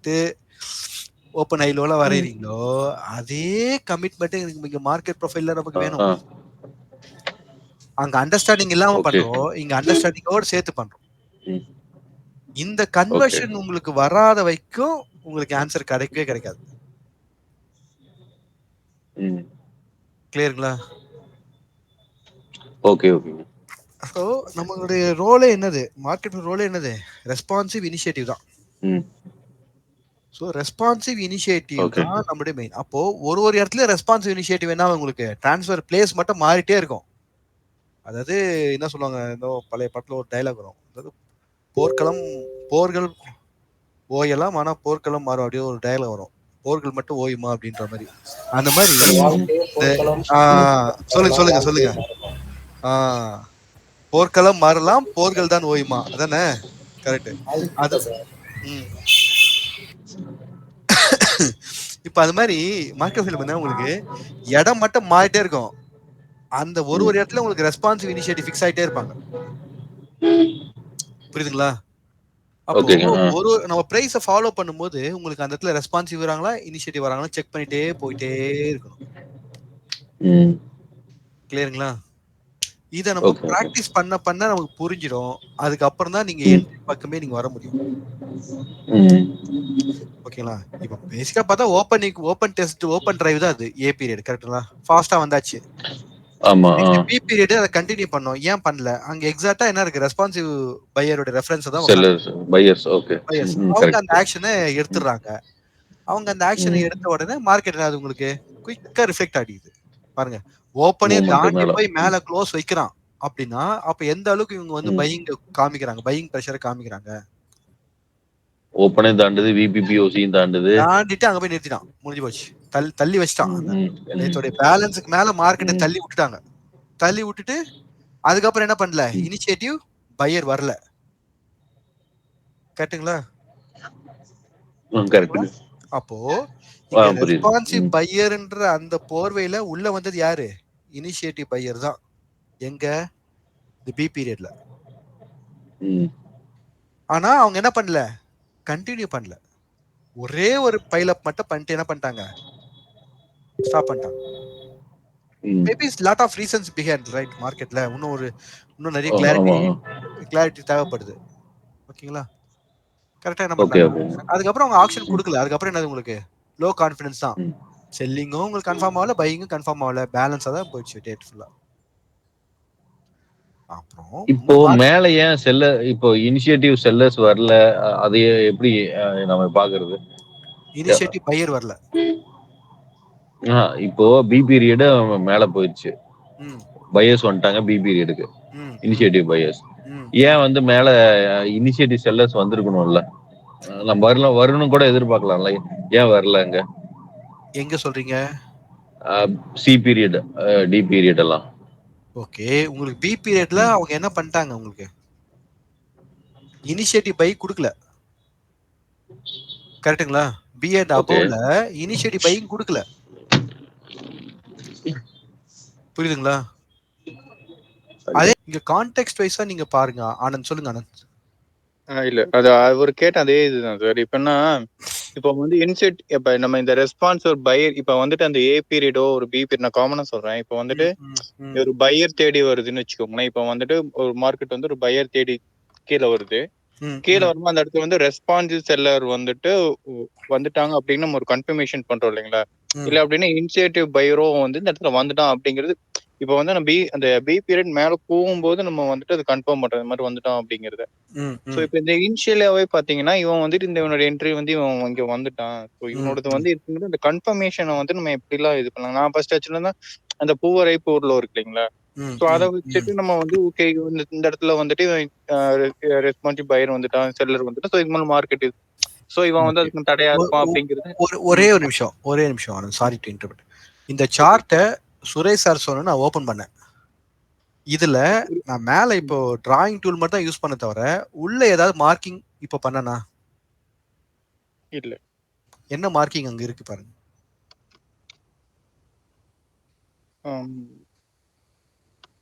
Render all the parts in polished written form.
போயிட்டு ஓப்பன் ஹைலோல வரைகிறீங்களோ அதே கமிட்மெண்ட் எனக்கு இங்க மார்க்கெட் ப்ரொஃபைல்ல நமக்கு வேணும். அங்க அண்டர்ஸ்டாண்டிங் இல்லாம பண்றோம், இங்க அண்டர்ஸ்டாண்டிங்கோட சேர்த்து பண்றோம். இந்த கன்வர்ஷன் உங்களுக்கு வராத வரைக்கும் உங்களுக்கு ஆன்சர் கிடைக்கவே கிடைக்காது. கிளியருங்களா? Okay okay. ஸோ நம்மளுடைய ரோலே என்னது, மார்க்கெட் ரோலே என்னது, ரெஸ்பான்சிவ் இனிஷியேட்டிவ் தான். ஸோ ரெஸ்பான்சிவ் இனிஷியேட்டிவ் தான் நம்மளுடைய மெயின். அப்போ ஒரு இடத்துல ரெஸ்பான்சிவ் இனிஷியேட்டிவ் என்ன உங்களுக்கு டிரான்ஸ்ஃபர் பிளேஸ் மட்டும் மாறிட்டே இருக்கும். அதாவது என்ன சொல்லுவாங்க, இந்த பழைய பாட்டில் ஒரு டைலாக் வரும், அதாவது போர்கள் ஓயலாம் ஆனா போர்க்களம் மாறும் அப்படியே ஒரு டைலாக் வரும், போர்கள் மட்டும் ஓயுமா அப்படின்ற மாதிரி. அந்த மாதிரி சொல்லுங்க சொல்லுங்க சொல்லுங்க. போர்க்களம் மாறலாம், போர்கள் தான் ஓயுமா, அதானே? கரெக்ட். அது இப்ப அது மாதிரி மார்க்கெட் ஃபீல்ட் பண்ணா உங்களுக்கு இடம் மட்டும் மாறிட்டே இருக்கும். அந்த ஒரு இடத்துல உங்களுக்கு ரெஸ்பான்சிவ் இனிஷியேட்டிவ் ஃபிக்ஸ் ஆயிட்டே இருப்பாங்க. புரியுதுங்களா? அப்போ ஒரு நம்ம பிரைஸ ஃபாலோ பண்ணும்போது உங்களுக்கு அந்த இடத்துல ரெஸ்பான்சிவ் வராங்களா இனிஷியேட்டிவ் வராங்களா செக் பண்ணிட்டே போயிட்டே இருக்கணும். கிளியருங்களா? இத நம்ம பிராக்டிஸ் பண்ண பண்ண நமக்கு புரிஞ்சிடும். அதுக்கப்புறம் தான் நீங்க என்ட்ரி பக்கமே நீங்க வர முடியும். ஓகேங்களா? இப்ப பேசிக்கா பார்த்தா ஓபன் டெஸ்ட் ஓபன் டிரைவ் தான் அது ஏ பீரியட். கரெக்ட்டுங்களா? ஃபாஸ்டா வந்தாச்சு. ஆமா. பி பீரியட் அத கண்டினியூ பண்ணோம். ஏன் பண்ணல? அங்க எக்ஸாக்ட்டா என்ன இருக்கு, ரெஸ்பான்சிவ் பையரோட ரெஃபரன்ஸ் தான் செல்லர்ஸ் பையர்ஸ். ஓகே. அவங்க அந்த ஆக்ஷனை எடுத்துறாங்க. அவங்க அந்த ஆக்ஷனை எடுத்த உடனே மார்க்கெட் என்னது உங்களுக்கு குயிக்கா ரிஃப்ளெக்ட் ஆகிடுது. பாருங்க, ஓப்பனே தாண்டி போய் மேல க்ளோஸ் வைக்கிறான் அப்படின்னா அப்ப எந்த அளவுக்கு இவங்க வந்து பையிங் காமிக்கிறாங்க, பையிங் பிரஷரை காமிக்கிறாங்க. ஓப்பனே தாண்டுது, விபிபிஓசியும் தாண்டுது, தாண்டிட்டு அங்க போய் நிறுத்திட்டான், முடிஞ்சு போச்சு. தள்ளி வச்சிட்டான். நேத்தோட பேலன்ஸுக்கு மேல மார்க்கெட்டை தள்ளி விட்டுட்டாங்க. தள்ளி விட்டுட்டு அதுக்கப்புறம் என்ன பண்ணல, இனிஷியேட்டிவ் பையர் வரல. கரெக்ட்டுங்களா? அப்போ இங்க ரெஸ்பான்சிவ் பையர்ன்ற அந்த போர்வையில உள்ள வந்தது யாரு, இனிஷியேட்டிவ் பையர் தான். எங்க இந்த பி பீரியட்ல. ஆனா அவங்க என்ன பண்ணல, கண்டினியூ பண்ணல. ஒரே ஒரு பைல் அப் மட்டும் பண்ணிட்டு என்ன பண்ணிட்டாங்க, ஸ்டாப் பண்ணிட்டாங்க. Maybe lot of reasons behind right மார்க்கெட்ல. இன்னும் நிறைய கிளாரிட்டி தேவைப்படுது. ஓகேங்களா? கரெக்டா என்ன பண்ணாங்க, அதுக்கப்புறம் அவங்க ஆக்ஷன் கொடுக்கல. அதுக்கப்புறம் என்னது உங்களுக்கு லோ கான்ஃபிடன்ஸ் தான். செல்லிங்கும் உங்களுக்கு கன்ஃபார்ம் ஆகல, பையிங்கும் கன்ஃபார்ம் ஆகல, பேலன்ஸா தான் போயிடுச்சு டேட் ஃபுல்லா. அப்புறம் இப்போ மேல ஏன் இப்போ இனிஷியேட்டிவ் செல்லர்ஸ் வரல, அதை எப்படி நம்ம பாக்குறது? இனிஷியேட்டிவ் பையர் வரல. இப்போ பி பீரியட் மேல போயிடுச்சு, பையர்ஸ் வந்துட்டாங்க பி பீரியடுக்கு, இனிஷியேட்டிவ் பையர்ஸ். ஏன் வந்து மேல இனிஷியேட்டிவ் செல்லர்ஸ் வந்திருக்கணும்ல, நம்ம வரணும் கூட எதிர்பார்க்கலாம்ல, ஏன் வரலங்க? எங்க சொல்றீங்க? சி பீரியட், டி பீரியட் எல்லாம். ஓகே, உங்களுக்கு பி பீரியட்ல அவங்க என்ன பண்ணிட்டாங்க, உங்களுக்கு இனிஷியேட்டிவ் பை கொடுக்கல. கரெக்ட்டுங்களா? பி அண்ட் அபவ்ல இனிஷியேட்டிவ் பையிங் கொடுக்கல. புரியுதுங்களா? அதே இங்க கான்டெக்ஸ்ட் வைஸா நீங்க பாருங்க. ஆனந்த் சொல்லுங்க. ஆனந்த் இல்ல அது அவர் கேட்ட அதே இதுதான் சார். இப்பன்னா இப்போ வந்து இன்செட் இப்ப நம்ம இந்த ரெஸ்பான்ஸ் ஒரு பையர் இப்ப வந்துட்டு அந்த ஏ பீரியடோ ஒரு பி பீரியட் நான் காமனா சொல்றேன். இப்போ வந்துட்டு ஒரு பையர் தேடி வருதுன்னு வச்சுக்கோங்களேன். இப்போ வந்துட்டு ஒரு மார்க்கெட் வந்து ஒரு பையர் தேடி கீழே வருது. கீழே வரும்போது அந்த இடத்துல வந்து ரெஸ்பான்சிவ் செல்லர் வந்துட்டாங்க அப்படின்னு நம்ம ஒரு கன்ஃபர்மேஷன் பண்றோம் இல்லைங்களா? இல்ல அப்படின்னா இனிஷியேட்டிவ் பையரோ வந்து இந்த இடத்துல வந்துட்டான் அப்படிங்கிறது. இப்போ வந்து நம்ம அந்த பி பீரியட் மேல போகும்போது நம்ம வந்துட்டு அது கன்ஃபார்ம் பண்றது மாதிரி வந்துட்டோம் அப்படிங்கறது. சோ இப்போ இந்த இனிஷியலாவே பாத்தீங்கன்னா இவன் வந்துட்டு இவனோட என்ட்ரி வந்து இவன் இங்க வந்துட்டான். ஸோ இவனோடது வந்து இருக்குங்கிறது இந்த கன்ஃபர்மேஷனை வந்து நம்ம எப்படிலாம் இது பண்ணலாம். நான் ஃபர்ஸ்ட் ஆக்சுவலா அந்த பூவரை பூர்ல இருக்கு இல்லைங்களா? சோ அதை வச்சுட்டு நம்ம வந்து ஓகே இந்த இடத்துல வந்துட்டு ரெஸ்பான்சிவ் பையர் வந்துட்டான், செல்லர் வந்துட்டான். ஸோ இது மாதிரி மார்க்கெட் இது. சோ இவன் வந்து அதுக்கு தடையா இருப்பான் அப்படிங்கிறது. ஒரே நிமிஷம் ஆனந்த், சாரி டு இன்டர்ப்ட். இந்த சார்ட்டை சுரேஷ் சார் சொன்ன நான் ஓபன் பண்ணேன். இதுல நான் மேல இப்போ டிராயிங் டூல் மட்டும் தான் யூஸ் பண்ண தவிர உள்ள ஏதாவது மார்க்கிங் இப்போ பண்ணனா இல்ல. என்ன மார்க்கிங் அங்க இருக்கு பாருங்க.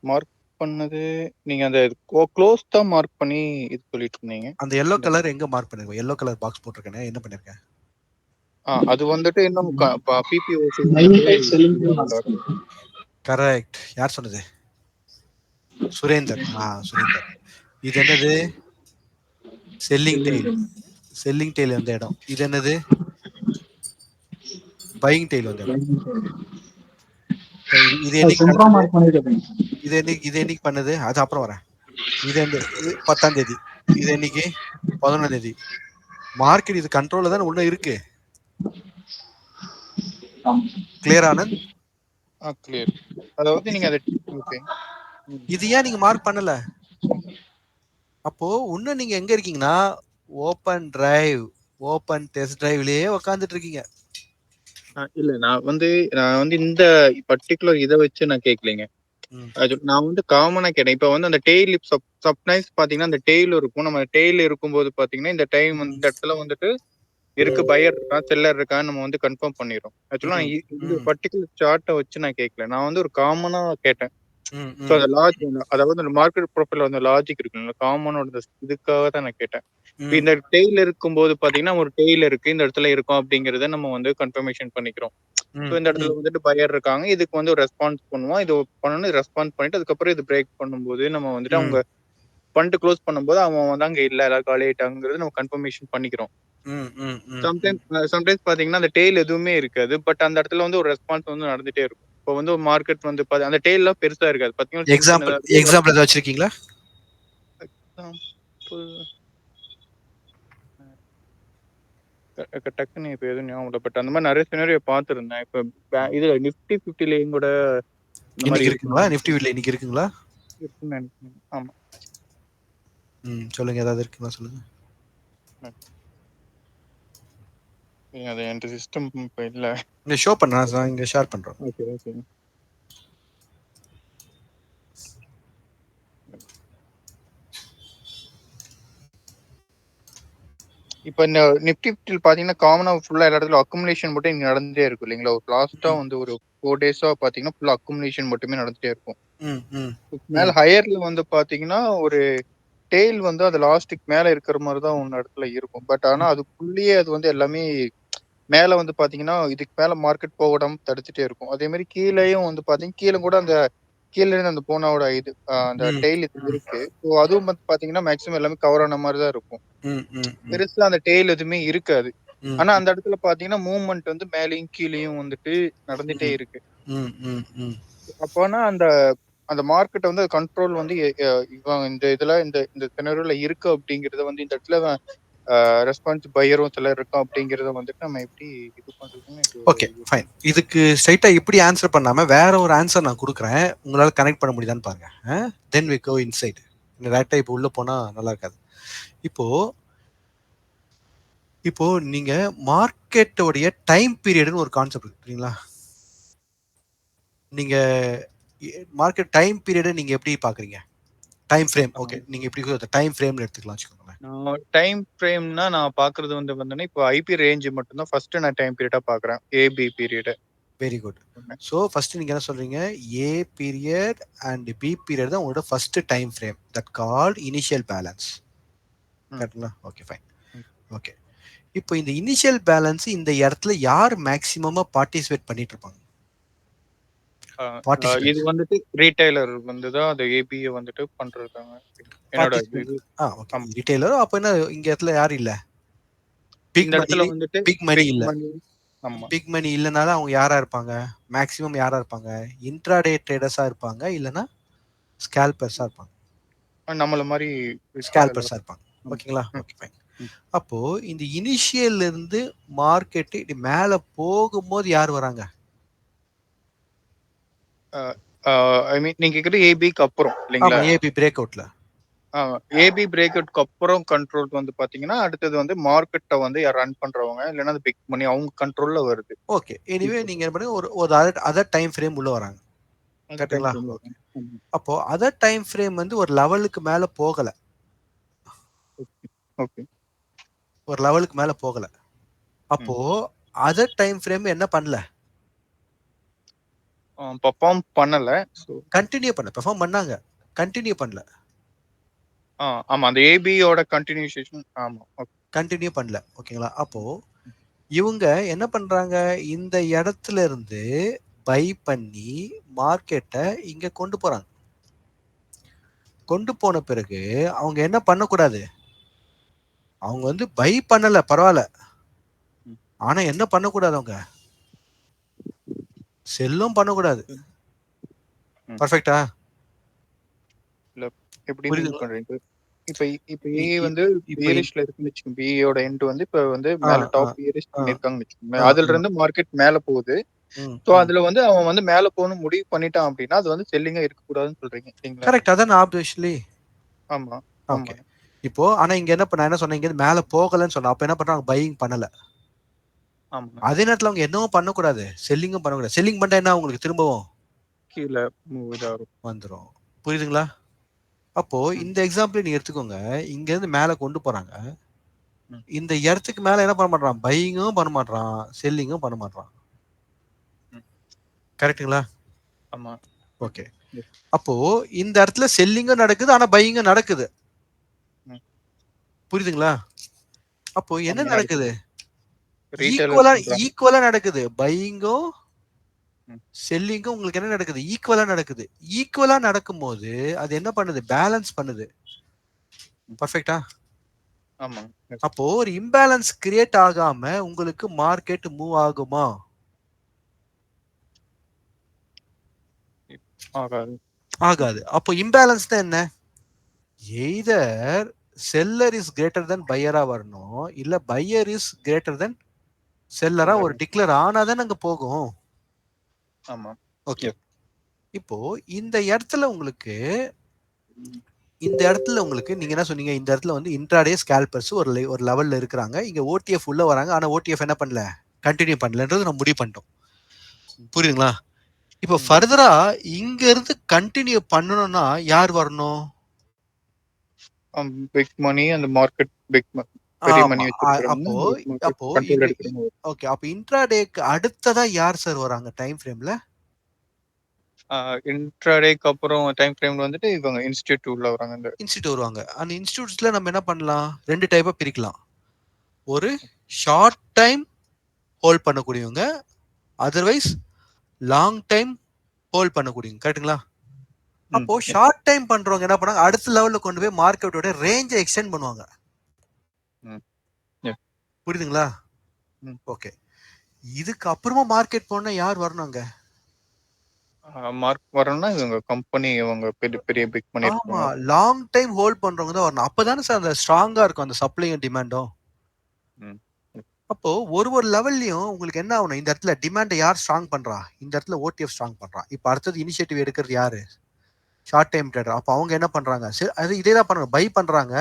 மார்க் பண்ணது நீங்க அந்த க்ளோஸ் தான் மார்க் பண்ணி இது சொல்லிட்டு இருந்தீங்க. அந்த yellow கலர் எங்க மார்க் பண்ணிருக்கோம்? yellow கலர் பாக்ஸ் போட்டிருக்கேனே, என்ன பண்ணிருக்கேன்? அது வந்துட்டு இன்னும் பிபிஓசி கரெக்ட். யார் சொன்னது? சுரேந்தர். சுரேந்தர். இது என்னது? Selling tail. செல்லிங் டெயில் வந்த இடம். இது என்னது? பையிங் டெயில் வந்த இடம். இது என்னைக்கு பண்ணது? அது அப்புறம் வரேன். இது 10ஆம் தேதி. இது என்னைக்கு? 11ஆம் தேதி. மார்க்கெட் இது கண்ட்ரோல்ல தானே உள்ள இருக்கு. கிளியர் ஆனந்த்? கிளியர். அதாவது நீங்க அதை ஓகே. இது ஏன் நீங்க மார்க் பண்ணல? அப்போ இன்னும் நீங்க எங்க இருக்கீங்கன்னா ஓபன் டிரைவ், ஓபன் டெஸ்ட் டிரைவ்லயே உட்காந்துட்டு இருக்கீங்க. இல்ல நான் வந்து இந்த பர்டிகுலர் இதை வச்சு நான் கேட்கலைங்க. அது நான் வந்து காமனா கேட்டேன். இப்ப வந்து அந்த டெய்ல் சப்டைம்ஸ் பாத்தீங்கன்னா அந்த டெய்ல் இருக்கும். நம்ம டெய்ல் இருக்கும்போது பாத்தீங்கன்னா இந்த டைம் இந்த இடத்துல வந்துட்டு இருக்கு, பையர் இருக்கா செல்லர் இருக்கான்னு நம்ம வந்து கன்ஃபார்ம் பண்ணிடும். ஆக்சுவலா இந்த பர்டிகுலர் சார்ட்டை வச்சு நான் கேட்கல. நான் வந்து ஒரு காமனா கேட்டேன். ஸோ அந்த லாஜிக், அதாவது அந்த மார்க்கெட் ப்ரொஃபைல் வந்து லாஜிக் இருக்குல்ல, காமனோட இதுக்காக தான் நான் கேட்டேன். இந்த டெய்ல் இருக்கும்போது பாத்தீங்கன்னா ஒரு டெய்ல் இருக்கு, இந்த இடத்துல இருக்கும் அப்படிங்கறத நம்ம வந்து கன்ஃபர்மேஷன் பண்ணிக்கிறோம். ஸோ இந்த இடத்துல வந்துட்டு பையர் இருக்காங்க, இதுக்கு வந்து ஒரு ரெஸ்பான்ஸ் பண்ணுவோம், இது பண்ணணும், ரெஸ்பான்ஸ் பண்ணிட்டு அதுக்கப்புறம் இது பிரேக் பண்ணும்போது நம்ம வந்துட்டு அவங்க ஃபண்ட் க்ளோஸ் பண்ணும்போது அவன் வந்து அங்க இல்ல, எல்லாரும் காலி ஆயிட்டாங்கிறது நம்ம கன்ஃபர்மேஷன் பண்ணிக்கிறோம். சம்டைம்ஸ் பாத்தீங்கன்னா அந்த டெய்ல் எதுவுமே இருக்காது, பட் அந்த இடத்துல வந்து ஒரு ரெஸ்பான்ஸ் வந்து நடந்துட்டே இருக்கும். இப்போ வந்து ஒரு மார்க்கெட் வந்து அந்த டெய்ல் எல்லாம் பெருசா இருக்காது. பாத்தீங்கன்னா எக்ஸாம்பிள் ஏதாவது வச்சிருக்கீங்களா? டக்குன்னு இப்ப எதுவும் ஞாபகம், பட் அந்த மாதிரி நிறைய சினாரியோ பார்த்திருந்தேன். இப்ப இதுல நிஃப்டி 50லயும் கூட இந்த மாதிரி இருக்குங்களா? நிஃப்டி வீட்ல இன்னைக்கு இருக்குங்களா? இருக்குன்னு நினைக்கிறேன். ஆமா. சொல்லுங்க, ஏதாவது இருக்குங்களா சொல்லுங்க. அது என் சிஸ்டம் இப்ப இல்ல. இங்க ஷோ பண்ணா இங்க ஷேர் பண்றோம். Okay okay. இப்ப இந்த நிஃப்டி 50 பாத்தீங்கன்னா காமனா ஃபுல்லா எல்லா இடத்துல அக்குமுலேஷன் மட்டும் இங்க நடந்துட்டே இருக்கும் இல்லைங்களா? ஒரு லாஸ்டா வந்து ஒரு 4 டேஸா பாத்தீங்கன்னா ஃபுல்லா அக்குமுலேஷன் மட்டுமே நடந்துட்டே இருக்கும். மேல ஹையர்ல வந்து பாத்தீங்கன்னா ஒரு டெய்ல் வந்து அது லாஸ்ட்டுக்கு மேல இருக்கிற மாதிரி தான் ஒன்னு இடத்துல இருக்கும். பட் ஆனா அதுக்குள்ளேயே அது வந்து எல்லாமே மேல வந்து பாத்தீங்கன்னா இதுக்கு மேல மார்க்கெட் போகாம தடுத்துட்டே இருக்கும். அதே மாதிரி கீழேயும் வந்து பாத்தீங்கன்னா கீழே கூட அந்த கீழ இருந்து அந்த போனாவோட இது அந்த டெய்ல் இது இருக்கு. ஸோ அதுவும் வந்து பாத்தீங்கன்னா மேக்ஸிமம் எல்லாமே கவர் ஆன மாதிரி தான் இருக்கும். பெருசா அந்த டெய்ல் எதுவுமே இருக்காது. ஆனா அந்த இடத்துல பாத்தீங்கன்னா மூவ்மெண்ட் வந்து மேலேயும் கீழேயும் வந்துட்டு நடந்துட்டே இருக்கு. அப்போனா அந்த அந்த மார்க்கெட் வந்து கண்ட்ரோல் வந்து இவன் இந்த இதுல இந்த சினரியோல இருக்கு அப்படிங்கறத வந்து இந்த இடத்துல ரெஸ்பான்ஸ் பையரும் சிலர் இருக்கும் அப்படிங்கறத வந்துட்டு நம்ம எப்படி இது பண்றதுன்னு. Okay fine. இதுக்கு ஸ்ட்ரைட்டா இப்படி ஆன்சர் பண்ணாம வேற ஒரு ஆன்சர் நான் கொடுக்குறேன், உங்களால கனெக்ட் பண்ண முடியுதான்னு பாருங்க. Then we go inside. டைரக்டா இப்போ உள்ள போனா நல்லா இருக்காது. இப்போ நீங்க மார்க்கெட்டோடைய டைம் பீரியட்னு ஒரு கான்செப்ட் இருக்குங்களா? நீங்க மார்க்கெட் டைம் பீரியட் நீங்க எப்படி பாக்குறீங்க? Time frame. ஓகே, நீங்க எப்படி டைம் ஃப்ரேம்ல எடுத்துக்கலாம் வச்சுக்கோங்களேன். டைம் ஃப்ரேம்னா நான் பாக்குறது வந்து வந்து இப்போ ஐபி ரேஞ்ச் மட்டும் தான் ஃபர்ஸ்ட் நான் டைம் பீரியடா பாக்குறேன். AB period. Very good. So first நீங்க என்ன சொல்றீங்க? A period and B period தான் உங்களோட first time frame, that called initial balance. கரெக்ட்டா? Okay fine. ஓகே, இப்போ இந்த இனிஷியல் பேலன்ஸ் இந்த இடத்துல யார் மேக்ஸிமமா பார்ட்டிசிபேட் பண்ணிட்டு இருப்பாங்க? இது வந்துட்டு ரீட்டைலர் வந்து தான் அந்த ஏபியை வந்துட்டு பண்றாங்க. என்னோட ஓகே, ரீட்டைலர். அப்ப என்ன இங்க இடத்துல யார் இல்ல? Big money. பிக் மணி இல்ல. பிக் மணி இல்லனால அவங்க யாரா இருப்பாங்க? மேக்ஸிமம் யாரா இருப்பாங்க? இன்ட்ராடே ட்ரேடர்ஸா இருப்பாங்க, இல்லனா ஸ்கேல்பர்ஸா இருப்பாங்க. நம்மள மாதிரி ஸ்கேல்பர்ஸா இருப்பாங்க. ஓகேங்களா? Okay fine. அப்போ இந்த இனிஷியல்ல இருந்து மார்க்கெட் இப்படி மேல போகும்போது யார் வராங்க? ஐ மீன் நீங்க கேக்குறது ஏபிக்கு அப்புறம் இல்லைங்களா? ஆமா, ஏபி பிரேக் அவுட்ல. ஏபி பிரேக் அவுட்க்கு அப்புறம் கண்ட்ரோல் வந்து பாத்தீங்கன்னா அடுத்தது வந்து மார்க்கெட்டை வந்து ரன் பண்றவங்க இல்லைன்னா அது பிக் மணி அவங்க கண்ட்ரோல்ல வருது. ஓகே, எனிவே நீங்க என்ன பண்ணுங்க, ஒரு அதர் டைம் ஃப்ரேம் உள்ள வராங்க. கரெக்ட்டுங்களா? ஓகே. அப்போ அதர் டைம் ஃப்ரேம் வந்து ஒரு லெவலுக்கு மேல போகல. ஓகே, ஒரு லெவலுக்கு மேல போகல. அப்போ அதர் டைம் ஃப்ரேம் என்ன பண்ணல? பெர்ஃபார்ம் பண்ணல. கண்டினியூ பண்ணல. பெர்ஃபார்ம் பண்ணாங்க, கண்டினியூ பண்ணல. ஆமா, அந்த ஏபியோட கண்டினியூஷன். ஆமா, கண்டினியூ பண்ணல. ஓகேங்களா? அப்போ இவங்க என்ன பண்றாங்க, இந்த இடத்துல இருந்து பை பண்ணி மார்க்கெட்டை இங்க கொண்டு போறாங்க. கொண்டு போன பிறகு அவங்க என்ன பண்ணக்கூடாது, அவங்க வந்து பை பண்ணல பரவாயில்ல, ஆனா என்ன பண்ணக்கூடாது, அவங்க செல்லும் பண்ணக்கூடாது. பர்ஃபெக்ட்டா? இல்ல எப்படி மீன் புரியுதுங்களா? பண்றீங்க? இப்ப இப்ப ஏ இ- இ- வந்து இப்ப பியரிஷ்ல இருக்குன்னு வச்சுக்கோங்க. பியோட எண்ட் வந்து இப்ப வந்து ஆ, மேல ஆ, டாப் பியரிஷ் ஆ, பண்ணிருக்காங்கன்னு வச்சுக்கோங்க. ஆ, அதுல ஆ. இருந்து மார்க்கெட் மேல போகுது. ம், சோ ம். அதுல வந்து அவன் வந்து மேல போகணும்னு முடிவு பண்ணிட்டான் அப்படின்னா அது வந்து செல்லிங்கா இருக்கக்கூடாதுன்னு சொல்றீங்க இல்லைங்களா? கரெக்ட். அதான் ஆப்வியஸ்லி. ஆமா, ஓகே. ஆமா, இப்போ ஆனா இங்க என்ன பண்ண, என்ன சொன்னேன், இங்க இருந்து மேல போகலன்னு சொன்னேன். அப்ப என்ன பண்றாங்க, பையிங் பண்ணல. ஆமா. அதே நேரத்துல அவங்க என்னவும் பண்ணக்கூடாது, செல்லிங்கும் பண்ணக்கூடாது. செல்லிங் பண்ணா என்ன, உங்களுக்கு திரும்பவும் கீழ மூவ் இதாகும். வந்துரும். புரியுதுங்களா? அப்போ ம், இந்த எக்ஸாம்பிள் நீங்க எடுத்துக்கோங்க. இங்க இருந்து மேல கொண்டு போறாங்க. ம், இந்த இடத்துக்கு மேல என்ன பண்ண மாட்டான், பையிங்கும் பண்ண மாட்டான், செல்லிங்கும் பண்ண மாட்டான். ம். கரெக்ட்டுங்களா? ஆமா. ஓகே. Yes. அப்போ இந்த இடத்துல செல்லிங்கும் நடக்குது, ஆனா பையிங்கும் நடக்குது. ம். புரியுதுங்களா? அப்போ என்ன ஆமா நடக்குது, நடக்குது. ரீட்டைலர்ஸ் ஈக்குவலா பண்றாங்க. ஈக்குவலா நடக்குது. பையிங்கும் ம், செல்லிங்கும் உங்களுக்கு என்ன நடக்குது, ஈக்குவலா நடக்குது. ஈக்குவலா நடக்கும்போது அது என்ன பண்ணுது, பேலன்ஸ் பண்ணுது. ம். பர்ஃபெக்ட்டா? ஆமா. Yes. அப்போ ஒரு இம்பேலன்ஸ் கிரியேட் ஆகாம உங்களுக்கு மார்க்கெட் மூவ் ஆகுமா? ஆகாது. ஆகாது. அப்போ இம்பேலன்ஸ் தான் என்ன, either seller is greater than பையரா வரணும், இல்ல பையர் இஸ் கிரேட்டர் தென் செல்லரா ஒரு செல்லர். டிக்ளேர் ஆனாதான் அங்க போகும். ஆமா. ஓகே. Yes. இப்போ இந்த இடத்துல உங்களுக்கு, இந்த இடத்துல உங்களுக்கு நீங்க என்ன சொன்னீங்க, இந்த இடத்துல வந்து இன்ட்ராடே ஸ்கேல்பர்ஸ் ஒரு லெவல்ல இருக்கிறாங்க. இங்க ஓடிஎஃப் உள்ள வராங்க. ஆனா ஓடிஎஃப் என்ன பண்ணல, கண்டினியூ பண்ணலன்றது நம்ம முடிவு பண்ணிட்டோம். ம், புரியுதுங்களா? இப்போ ம். ஃபர்தரா இங்க இருந்து கண்டினியூ பண்ணணும்னா யார் வரணும்? பிக் மணி அந்த மார்க்கெட் பெரிய ஆமா. மணி வச்சிருக்கிறவங்க அப்போ மார்க்கெட் அப்போ கண்ட்ரோல் இந்த எடுக்கிறவங்க. ஓகே. அப்போ இன்ட்ராடேக்கு அடுத்ததா யார் சார் வராங்க டைம் ஃப்ரேம்ல? இன்ட்ராடேக்கு அப்புறம் டைம் ஃப்ரேம்ல வந்துட்டு இவங்க இன்ஸ்டிடியூட் உள்ள வராங்க. இந்த இன்ஸ்டிடியூட் வருவாங்க. அந்த இன்ஸ்டிடியூட்ஸ்ல நம்ம என்ன பண்ணலாம், ரெண்டு டைப்பா பிரிக்கலாம். ஒரு ஷார்ட் டைம் ஹோல்ட் பண்ணக்கூடியவங்க, அதர்வைஸ் லாங் டைம் ஹோல்ட் பண்ணக்கூடியவங்க. கரெக்ட்டுங்களா? ம், அப்போ ஷார்ட் டைம் பண்றவங்க என்ன பண்ணாங்க, அடுத்த லெவல்ல கொண்டு போய் மார்க்கெட்டோட ரேஞ்சை எக்ஸ்டெண்ட் பண்ணுவாங்க. ம், yes, புரியுதுங்களா? ம். ஓகே. இதுக்கு அப்புறமா மார்க்கெட் போனா யார் வரணுங்க? மார்க் வரணும்னா இவங்க கம்பெனி இவங்க பெரிய பெரிய பிக் மணி ஆமா. இருக்கவங்க. லாங் டைம் ஹோல்ட் பண்றவங்க தான் வரணும். அப்பதானே சார் அந்த ஸ்ட்ராங்கா இருக்கும் அந்த சப்ளையும் டிமாண்டும். ம், அப்போ ஒரு லெவல்லயும் உங்களுக்கு என்ன ஆகணும், இந்த இடத்துல டிமாண்டை யார் ஸ்ட்ராங் பண்றா, இந்த இடத்துல ஓடிஎஃப் ஸ்ட்ராங் பண்றான். இப்போ அடுத்தது இனிஷியேட்டிவ் எடுக்கிறது யாரு, ஷார்ட் டைம் ட்ரேடர். அப்போ அவங்க என்ன பண்றாங்க, அது இதே தான் பண்ணுவாங்க, பை பண்றாங்க,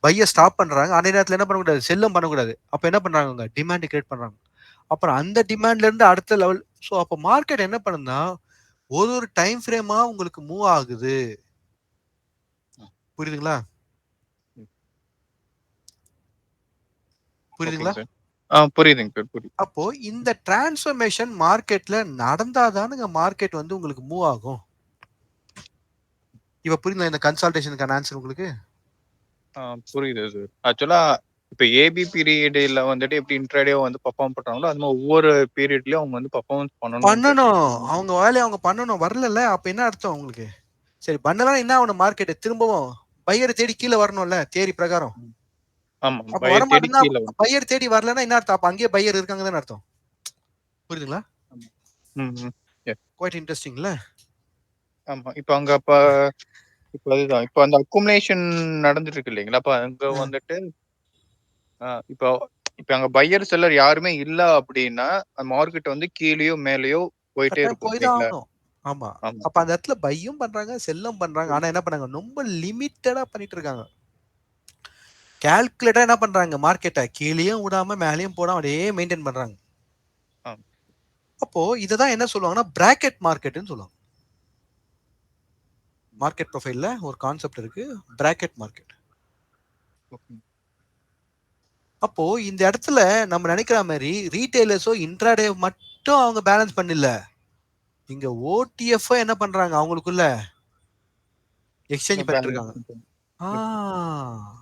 பையை ம், ஸ்டாப் பண்றாங்க. அதே நேரத்தில் என்ன பண்ணக்கூடாது, செல்லும் பண்ணக்கூடாது. அப்போ என்ன பண்றாங்க, டிமாண்ட் கிரியேட் பண்றாங்க. அப்புறம் அந்த டிமாண்ட்ல இருந்து அடுத்த லெவல். ஸோ அப்போ மார்க்கெட் என்ன பண்ணுதுன்னா, ஒரு டைம் ஃப்ரேமா உங்களுக்கு மூவ் ஆகுது. ம், புரியுதுங்களா? ம். ஓகேங்க புரியுதுங்களா? சார். புரியுதுங்க சார். புரியுது. அப்போ இந்த டிரான்ஸ்ஃபர்மேஷன் மார்க்கெட்ல நடந்தாதானுங்க மார்க்கெட் வந்து உங்களுக்கு மூவ் ஆகும். இப்ப புரியுதுங்களா இந்த கன்சல்டேஷனுக்கான ஆன்சர் உங்களுக்கு? புரியுது சார். ஆக்சுவலா இப்ப ஏபி பீரியட்ல வந்துட்டு எப்படி இன்ட்ராடே வந்து பெர்ஃபார்ம் பண்றாங்களோ அது மாதிரி ஒவ்வொரு பீரியட்லயும் அவங்க வந்து பெர்ஃபார்மன்ஸ் பண்ணணும்னு பண்ணணும். கேக்குறாங்க. அவங்க வேலையை அவங்க பண்ணணும். வரலல்ல, அப்ப என்ன அர்த்தம் உங்களுக்கு? சரி பண்ணலாம், என்ன ஆகணும், மார்க்கெட் திரும்பவும் பையர் தேடி கீழே வரணும்ல தியரி பிரகாரம். ம். ஆமா. அப்ப வர பையர் தேடி மாட்டேன்னா, கீழ வரும். பையர் தேடி வரலன்னா என்ன அர்த்தம்? அப்ப அங்கேயே பையர் இருக்காங்க தானே அர்த்தம். புரியுதுங்களா? ஆமா. ம், ம். எஸ். குவைட் இன்ட்ரெஸ்டிங்ல. ஆமா. இப்ப அதுதான். இப்ப அந்த அக்குமுலேஷன் நடந்துட்டு இருக்கு இல்லைங்களா? அப்ப அங்க வந்துட்டு இப்போ இப்ப அங்க பையர், செல்லர் யாருமே இல்ல அப்படின்னா, மார்க்கெட் வந்து கீழயோ, மேலயோ போயிட்டே கட்டாயம் இருக்கும் போய் தான் இல்லைங்களா? ஆகணும். ஆமா. ஆமா. அப்ப அந்த இடத்துல பையும் பண்றாங்க, செல்லும் பண்றாங்க. ஆனா என்ன பண்ணாங்க, ரொம்ப லிமிட்டடா பண்ணிட்டு இருக்காங்க. கால்குலேட்டா என்ன பண்றாங்க, மார்க்கெட்டை கீழேயும் விடாம மேலேயும் போடாம அப்படியே மெயின்டைன் பண்றாங்க. ஆமா. அப்போ இததான் என்ன சொல்லுவாங்கன்னா பிராக்கெட் மார்க்கெட்னு சொல்லுவாங்க. மார்க்கெட் ப்ரொஃபைல்ல ஒரு கான்செப்ட் இருக்கு, பிராக்கெட் மார்க்கெட். ஓகே. அப்போ இந்த இடத்துல நம்ம நினைக்கிற மாதிரி ரீட்டைலர்ஸோ இன்ட்ராடே மட்டும் அவங்க பேலன்ஸ் பண்ணல, இங்க ஓடிஎஃப் என்ன பண்றாங்க, அவங்களுக்குள்ள எக்ஸ்சேஞ்ச் பண்ணிட்டு பேலன்ஸ் இருக்காங்க. பண்றாங்க. ஆ, எஸ்.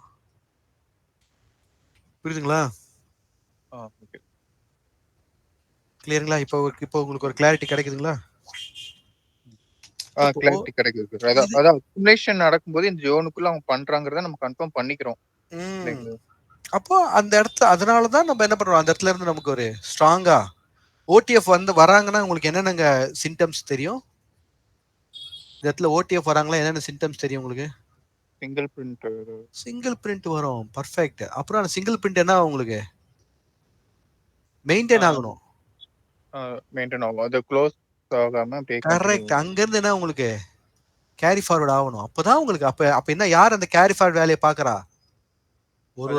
புரியுதுங்களா? ஓகே. கிளியருங்களா? இப்போ உங்களுக்கு ஒரு கிளாரிட்டி கிடைக்குதுங்களா? கிளாரிட்டி கிடைக்குது. அதான் அக்குமுலேஷன் நடக்கும்போது இந்த ஜோனுக்குள்ள அவங்க பண்றாங்கறத நம்ம கன்ஃபார்ம் பண்ணிக்கிறோம். அப்போ அந்த இடத்துல அதனாலதான் நம்ம என்ன பண்றோம், அந்த இடத்துல இருந்து நமக்கு ஒரு ஸ்ட்ராங்கா ஓடிஎஃப் வராங்கன்னா உங்களுக்கு என்னென்ன சிம்டம்ஸ் தெரியும்? இந்த இடத்துல ஓடிஎஃப் வராங்களா, என்னென்ன சிம்டம்ஸ் தெரியும் உங்களுக்கு? சிங்கிள் பிரிண்ட் வரும். பர்ஃபெக்ட். அப்புறம் அந்த சிங்கிள் பிரிண்ட் என்ன உங்களுக்கு மெயின்டைன் ஆகணும். மெயின்டைன் ஆகும். அது க்ளோஸ் ஆகாம கரெக்ட். அங்க இருந்து என்ன உங்களுக்கு கேரி ஃபார்வர்ட் ஆகணும். அப்பதான் உங்களுக்கு அப்ப என்ன, யார் அந்த கேரி ஃபார்வர்ட் வேலையை பாக்குறா? ஒரு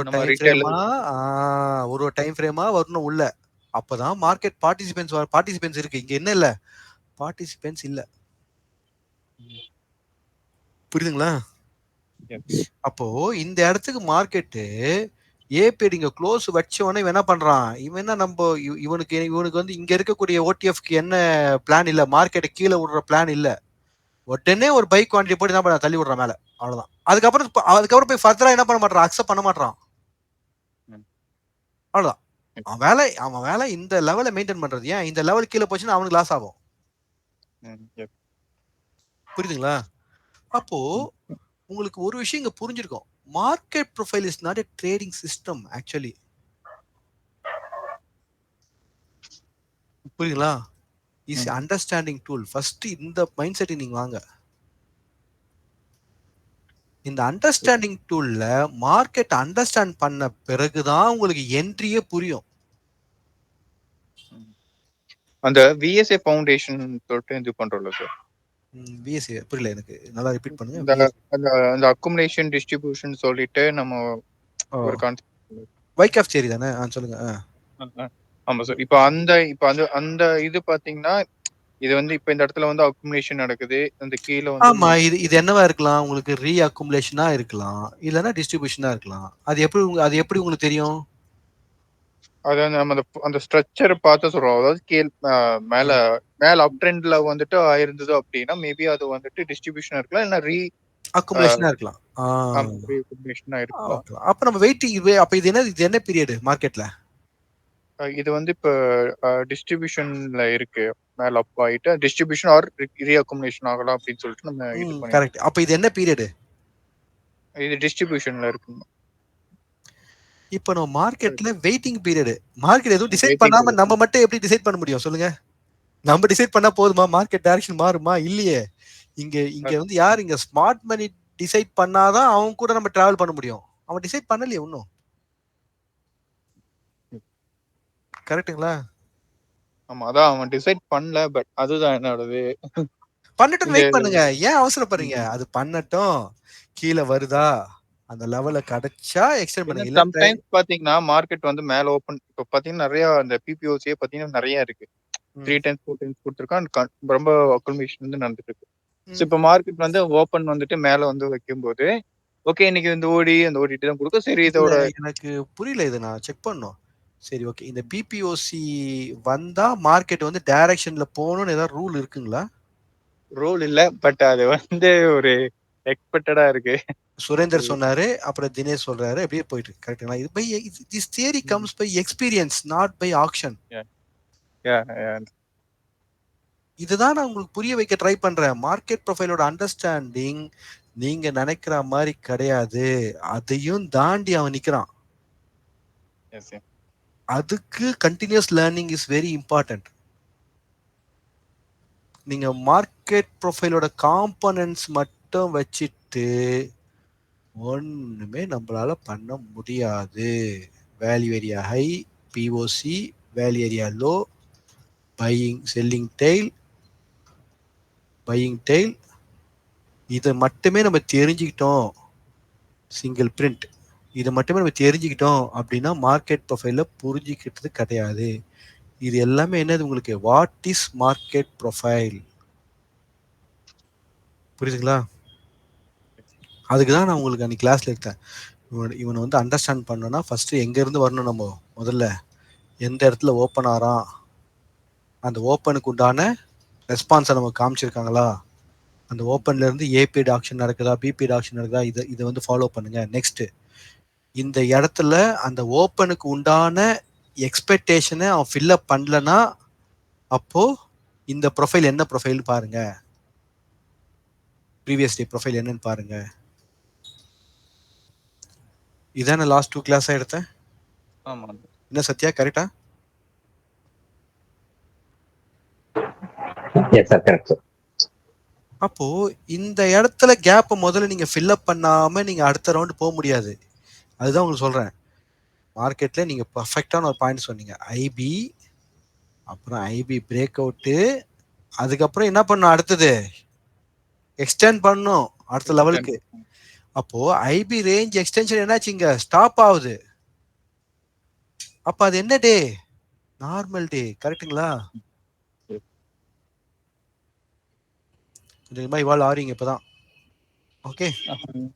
டைம் ஃப்ரேமா வரணும் உள்ள. அப்பதான் மார்க்கெட் பார்ட்டிசிபென்ட்ஸ் இருக்கு. இங்க என்ன இல்ல, பார்ட்டிசிபென்ட்ஸ் இல்ல. புரியுதுங்களா? அப்போ இந்த இடத்துக்கு மார்க்கெட்டு ஏபி இங்க க்ளோஸ் வச்ச உடனே இவன் என்ன பண்றான், இவன் நம்ம இவனுக்கு வந்து இங்க இருக்கக்கூடிய ஓடிஎஃப்க்கு என்ன பிளான் இல்ல, மார்க்கெட்டை கீழே விடுற பிளான் இல்ல. உடனே ஒரு பைக் குவான்டிட்டி போட்டு என்ன பண்ண, தள்ளி விடுற மேல. அவ்வளவுதான். அதுக்கப்புறம் போய் ஃபர்தரா என்ன பண்ண மாட்டான், அக்செப்ட் பண்ண மாட்டான். அவ்வளவுதான். அவன் வேலை இந்த லெவலை மெயின்டைன் பண்றது. ஏன் இந்த லெவல் கீழே போச்சுன்னா அவனுக்கு லாஸ் ஆகும். புரியுதுங்களா? அப்போ உங்களுக்கு ஒரு விஷயம் இங்க புரிஞ்சிருக்கும். Market profile is not a trading system actually. புரியுதுங்களா? Is understanding tool. ஃபர்ஸ்ட் இந்த மைண்ட் செட் நீங்க வாங்க. இந்த அண்டர்ஸ்டாண்டிங் டூல்ல மார்க்கெட் அண்டர்ஸ்டாண்ட் பண்ண பிறகுதான் உங்களுக்கு என்ட்ரியே புரியும். அந்த விஎஸ்ஏ ஃபவுண்டேஷன் சொல்லிட்டு இது பண்றோம்ல சார். விஎஸ்ஏ புரியல எனக்கு, நல்லா ரிப்பீட் பண்ணுங்க. அந்த அக்குமுலேஷன் டிஸ்ட்ரிபியூஷன் சொல்லிட்டு நம்ம ஒரு கான்செப்ட் வைக்காஃப் தியரி தானே? சொல்லுங்க. ஆமா சார். இப்போ அந்த இது பாத்தீங்கன்னா, இது வந்து இப்ப இந்த இடத்துல வந்து அக்குமுலேஷன் நடக்குது. அந்த கீழ வந்து ஆமா, இது என்னவா இருக்கலாம் உங்களுக்கு? ரீ அக்குமுலேஷனா இருக்கலாம், இல்லனா டிஸ்ட்ரிபியூஷனா இருக்கலாம். அது எப்படி உங்களுக்கு தெரியும்? அதான் நம்ம அந்த ஸ்ட்ரக்சர் பார்த்து சொல்றோம். அதாவது மேல அப் ட்ரெண்ட்ல வந்துட்டு ஆயிருந்தது அப்படின்னா மேபி அது வந்துட்டு டிஸ்ட்ரிபியூஷனா இருக்கலாம், இல்ல ரீ அக்குமுலேஷனா இருக்கலாம். ரீ அக்குமுலேஷனா இருக்கலாம். அப்ப நம்ம வெயிட்டிங், அப்ப இது என்ன பீரியட் மார்க்கெட்ல? இது வந்து இப்ப டிஸ்ட்ரிபியூஷன்ல இருக்கு. மேல அப் ஆயிட்டு டிஸ்ட்ரிபியூஷன் ஆர் ரீ அக்குமுலேஷன் ஆகலாம் அப்படின்னு சொல்லிட்டு நம்ம இது பண்ணி. கரெக்ட். அப்ப இது என்ன பீரியட்? இது டிஸ்ட்ரிபியூஷன்ல இருக்குங்க. இப்ப நம்ம மார்க்கெட்ல வெயிட்டிங் பீரியட். மார்க்கெட் எதுவும் டிசைட் பண்ணாம நம்ம மட்டும் எப்படி டிசைட் பண்ண முடியும் சொல்லுங்க? நம்ம டிசைட் பண்ணா போதுமா? மார்க்கெட் டைரக்ஷன் மாறுமா? இல்லையே. இங்க வந்து யார் இங்க ஸ்மார்ட் மணி டிசைட் பண்ணாதான் அவன் கூட நம்ம டிராவல் பண்ண முடியும். அவன் டிசைட் பண்ணலையே இன்னும். கரெக்ட்டுங்களா? ஆமா, அதான் அவன் டிசைட் பண்ணல. பட் அதுதான் என்னோடது. பண்ணட்டும், வெயிட் பண்ணுங்க. ஏன் அவசரப்படுறீங்க? அது பண்ணட்டும். கீழே வருதா, அந்த லெவல கிடைச்சா எக்ஸ்டெண்ட் பண்ணுங்க. இல்ல சம்டைம்ஸ் பாத்தீங்கன்னா மார்க்கெட் வந்து மேல ஓபன், இப்ப பாத்தீங்கன்னா நிறைய அந்த பிபிஓசியே பாத்தீங்கன்னா நிறைய இருக்கு. 3 டைம்ஸ் 4 டைம்ஸ் கொடுத்துருக்கான். ரொம்ப அக்குமுலேஷன் வந்து நடந்துட்டு இருக்கு. சோ இப்ப மார்க்கெட் வந்து ஓபன் வந்துட்டு மேல வந்து வைக்கும்போது ஓகே, இன்னைக்கு இந்த ஓடிட்டு தான் கொடுக்கும். சரி, இதோட எனக்கு புரியல. இதை நான் செக் பண்ணோம். சரி, ஓகே. இந்த பிபிஓசி வந்தா மார்க்கெட் வந்து டைரக்ஷன்ல போகணும்னு ஏதாவது ரூல் இருக்குங்களா? ரூல் இல்ல, பட் அது வந்து ஒரு எக்ஸ்பெக்டடா இருக்கு. சுரேந்தர் சொன்னாரு, அப்புறம் தினேஷ் சொல்றாரு, அப்படியே போயிட்டு இருக்கு. கரெக்ட்டுங்களா? இது by this theory comes by experience, not by action. இதுதான் நான் உங்களுக்கு புரிய வைக்க ட்ரை பண்றேன். மார்க்கெட் ப்ரொஃபைலோட அண்டர்ஸ்டாண்டிங் நீங்க நினைக்கிற மாதிரி கிடையாது. அதையும் தாண்டி அவன் நிக்கிறான். அதுக்கு continuous learning is very important. நீங்க மார்க்கெட் ப்ரொஃபைலோட காம்பனன்ட்ஸ் மட்டும் வச்சுட்டு ஒண்ணுமே நம்மளால பண்ண முடியாது. Value area high, POC, value area low, buying selling tail, இதை மட்டுமே நம்ம தெரிஞ்சுக்கிட்டோம். சிங்கிள் பிரிண்ட் இதை மட்டுமே நம்ம தெரிஞ்சுக்கிட்டோம் அப்படின்னா மார்க்கெட் ப்ரொஃபைல புரிஞ்சுக்கிட்டது கிடையாது. இது எல்லாமே என்னது உங்களுக்கு? What is market profile? புரியுதுங்களா? அதுக்கு தான் நான் உங்களுக்கு அன்னைக்கு கிளாஸ்ல எடுத்தேன். இவனை வந்து அண்டர்ஸ்டாண்ட் பண்ணோம்னா ஃபர்ஸ்ட் எங்க இருந்து வரணும்? நம்ம முதல்ல எந்த இடத்துல ஓப்பன் ஆறான், அந்த ஓப்பனுக்கு உண்டான ரெஸ்பான்ஸை நம்ம காமிச்சிருக்காங்களா, அந்த ஓப்பன்ல இருந்து ஏபி ஆக்ஷன் நடக்குதா, பிபி ஆக்ஷன் நடக்குதா, இதை வந்து ஃபாலோ பண்ணுங்க. நெக்ஸ்ட், இந்த இடத்துல அந்த ஓப்பனுக்கு உண்டான எக்ஸ்பெக்டேஷனை அவன் ஃபில்அப் பண்ணலன்னா அப்போ இந்த ப்ரொஃபைல் என்ன ப்ரொஃபைல் பாருங்க, ப்ரீவியஸ் டே ப்ரொஃபைல் என்னன்னு பாருங்க. இதான லாஸ்ட் 2 கிளாஸா எடுத்தேன். ஆமா என்ன சத்யா கரெக்டா? Yes sir, correct sir. அப்போ இந்த இடத்துல கேப்பை முதல்ல நீங்க ஃபில் அப் பண்ணாம நீங்க அடுத்த ரவுண்ட் போக முடியாது. அதுதான் உங்களுக்கு சொல்றேன். மார்க்கெட்ல நீங்க பர்ஃபெக்டான ஒரு பாயிண்ட் சொன்னீங்க. ஐபி, அப்புறம் ஐபி பிரேக் அவுட்டு, அதுக்கப்புறம் என்ன பண்ணும், அடுத்தது எக்ஸ்டெண்ட் பண்ணும் அடுத்த லெவலுக்கு. அப்போ ஐபி ரேஞ்ச் எக்ஸ்டென்ஷன் என்னாச்சு, இங்க ஸ்டாப் ஆகுது. அப்ப அது என்ன டே? Normal day. கரெக்ட்டுங்களா? கொஞ்சமா இவால்வ் ஆறீங்க இப்பதான். Okay,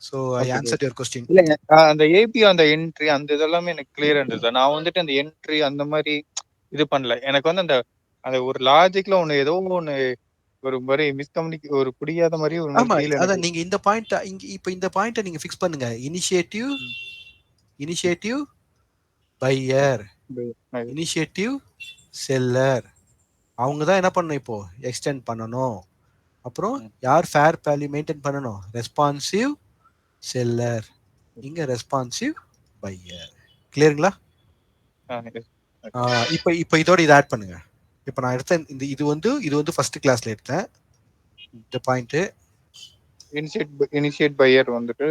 so I answered your question. இல்ல அந்த ஏபி அந்த என்ட்ரி அந்த இதெல்லாமே எனக்கு கிளியரா இருந்தது சார். நான் வந்துட்டு அந்த என்ட்ரி அந்த மாதிரி இது பண்ணல. எனக்கு வந்து அந்த அந்த ஒரு லாஜிக்ல ஒண்ணு ஏதோ ஒண்ணு ஒரு மாதிரி மிஸ்கம்யூனிகேட், ஒரு புரியாத மாதிரி ஒரு ஆமா, ஃபீல் அத எனக்கு. நீங்க இந்த பாயிண்ட் இங்க இப்ப இந்த பாயிண்ட நீங்க ஃபிக்ஸ் பண்ணுங்க. Initiative buyer, initiative seller. அவங்க தான் என்ன பண்ணணும், இப்போ எக்ஸ்டெண்ட் பண்ணணும். அப்புறம் யார் ஃபேர் வேல்யூ மெயின்டைன் பண்ணணும்? ரெஸ்பான்சிவ் செல்லர், இங்க ரெஸ்பான்சிவ் பையர். கிளியருங்களா? இப்போ இதோட இதை ஆட் பண்ணுங்க. இப்போ நான் எடுத்த இந்த இது வந்து ஃபர்ஸ்ட் கிளாஸ்ல எடுத்தேன் இந்த பாயிண்ட். இனிஷியேட் பையர் வந்துட்டு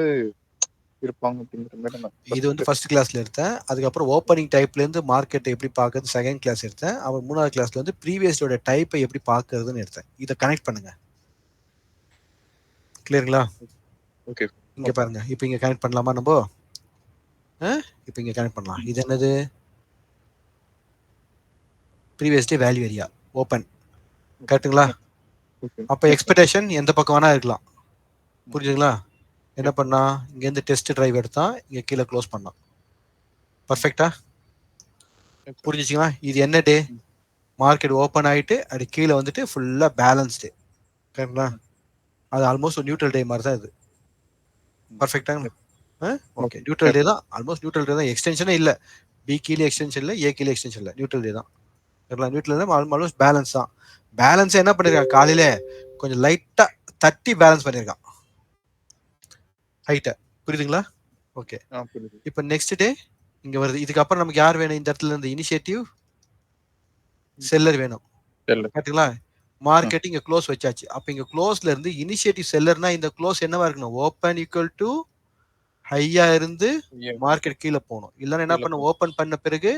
இருப்பாங்க அப்படிங்கிற மாதிரி இது வந்து ஃபர்ஸ்ட் கிளாஸ்ல எடுத்தேன். அதுக்கப்புறம் ஓப்பனிங் டைப்ல இருந்து மார்க்கெட்டை எப்படி பார்க்கறது செகண்ட் கிளாஸ் எடுத்தேன். அப்புறம் மூணாவது கிளாஸ்ல வந்து ப்ரீவியஸோட டைப்பை எப்படி பார்க்கறதுன்னு எடுத்தேன். இதை கனெக்ட் பண்ணுங்க. கிளியருங்களா? ஓகே, இங்க பாருங்க. இப்போ இங்க கனெக்ட் பண்ணலாமா நம்ம? இப்போ இங்க கனெக்ட் பண்ணலாம். இது என்னது? Previous day value area open. கரெக்ட்டுங்களா? அப்போ எக்ஸ்பெக்டேஷன் எந்த பக்கம் வேணா இருக்கலாம். புரிஞ்சுங்களா? என்ன பண்ணா, இங்க இருந்து டெஸ்ட் டிரைவ் எடுத்தா இங்க கீழே க்ளோஸ் பண்ணலாம். பர்ஃபெக்ட்டா புரிஞ்சுச்சுங்களா? இது என்ன டே? மார்க்கெட் ஓப்பன் ஆயிட்டு அது கீழே வந்துட்டு ஃபுல்லா பேலன்ஸ்டு. கரெக்டுங்களா? அது ஆல்மோஸ்ட் நியூட்ரல் டே மாதிரி தான் இது. பர்ஃபெக்டாங்க. ஓகே, நியூட்ரல் டே தான். ஆல்மோஸ்ட் நியூட்ரல் டே தான். எக்ஸ்டென்ஷனே இல்லை. பி கீழே எக்ஸ்டென்ஷன் இல்லை, ஏ கீழே எக்ஸ்டென்ஷன் இல்லை. நியூட்ரல் டே தான். நியூட்ரல் தான். ஆல்மோஸ்ட் பேலன்ஸ் தான். பேலன்ஸ் என்ன பண்ணிருக்கான், காலையில கொஞ்சம் லைட்டா தட்டி பேலன்ஸ் பண்ணிருக்கான் ஹைட்டை. புரியுதுங்களா? ஓகே, இப்போ நெக்ஸ்ட் டே இங்க வருது. இதுக்கப்புறம் நமக்கு யார் வேணும் இந்த இடத்துல இருந்து? இனிஷியேட்டிவ் செல்லர் வேணும். கரெக்ட்டுங்களா? மார்க்கெட் இங்க க்ளோஸ் வச்சாச்சு. அப்ப இங்க க்ளோஸ்ல இருந்து இனிஷியேட்டிவ் செல்லர்னா இந்த க்ளோஸ் என்னவா இருக்கணும்? ஓப்பன் ஈக்குவல் டு ஹையா இருந்து மார்க்கெட் கீழே போகணும். இல்லைன்னா என்ன பண்ண, ஓப்பன் பண்ண பிறகு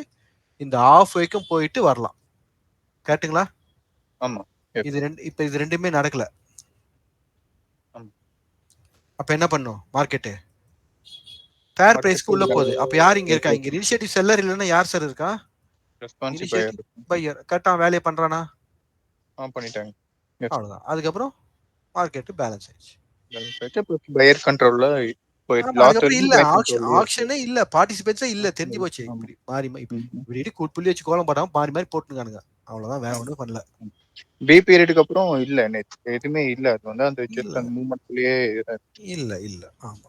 இந்த ஆஃப் வரைக்கும் போயிட்டு வரலாம். கரெக்ட்டுங்களா? ஆமா. இது ரெண்டுமே நடக்கல. அப்ப என்ன பண்ணும் மார்க்கெட்டு? ஃபேர் பிரைஸ்க்கு உள்ள போகுது. அப்ப யார் இங்க இருக்கா? இங்க இனிஷியேட்டிவ் செல்லர் இல்லைன்னா யார் சார் இருக்கா? Initiative buyer. கரெக்டா வேலையை பண்றானா? பண்ணிட்டாங்க. அவ்வளவுதான். அதுக்கப்புறம் மார்க்கெட் பேலன்ஸ் ஆயிடுச்சு. பையர் கண்ட்ரோல்ல இல்ல ஆக்ஷனே இல்ல, பார்ட்டிசிபேட்ஸே இல்ல. தெரிஞ்சு போச்சு. இப்படி மாறி இப்படி புள்ளி வச்சு கோலம் போடாம மாறி மாறி போட்டுருக்கானுங்க. அவ்வளவுதான், வேற ஒண்ணும் பண்ணல. பி பீரியடுக்கு அப்புறம் இல்ல எதுவுமே இல்ல. அது வந்து அந்த ஜஸ்ட் அந்த மூவ்மெண்ட்லயே இல்ல இல்ல. ஆமா,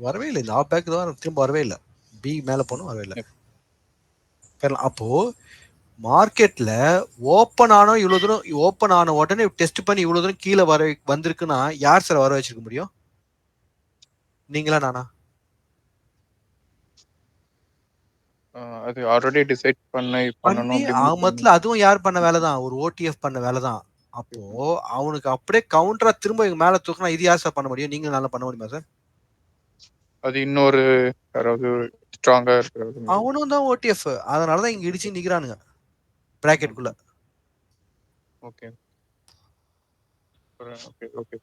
வரவே இல்லை. இந்த ஆப் பேக் தான் திரும்ப வரவே இல்லை. பி மேல போனும், வரவே இல்லை. அப்போ மார்க்கெட்ல ஓப்பன் ஆனோம் இவ்வளவு தூரம், ஓப்பன் ஆன உடனே டெஸ்ட் பண்ணி இவ்வளவு தூரம் கீழே வந்திருக்குன்னா யார் சார் வர வச்சிருக்க முடியும்? நீங்களா நானா? அது ஆல்ரெடி டிசைட் பண்ணணும். ஆமத்துல அதுவும் யார் பண்ண வேலை தான்? ஒரு ஓடிஎஃப் பண்ண வேலை தான். அப்போ அவனுக்கு அப்படியே கவுண்டரா திரும்ப இங்க மேல தூக்கினா இது யார் சார் பண்ண முடியும்? நீங்க நல்லா பண்ண முடியுமா சார்? அது இன்னொரு யாராவது ஸ்ட்ராங்கா இருக்கிறது. அவனும் தான் ஓடிஎஃப். அதனாலதான் இங்க இடிச்சு நிக்கிறானுங்க பிராக்கெட்டுக்குள்ள. Okay okay okay.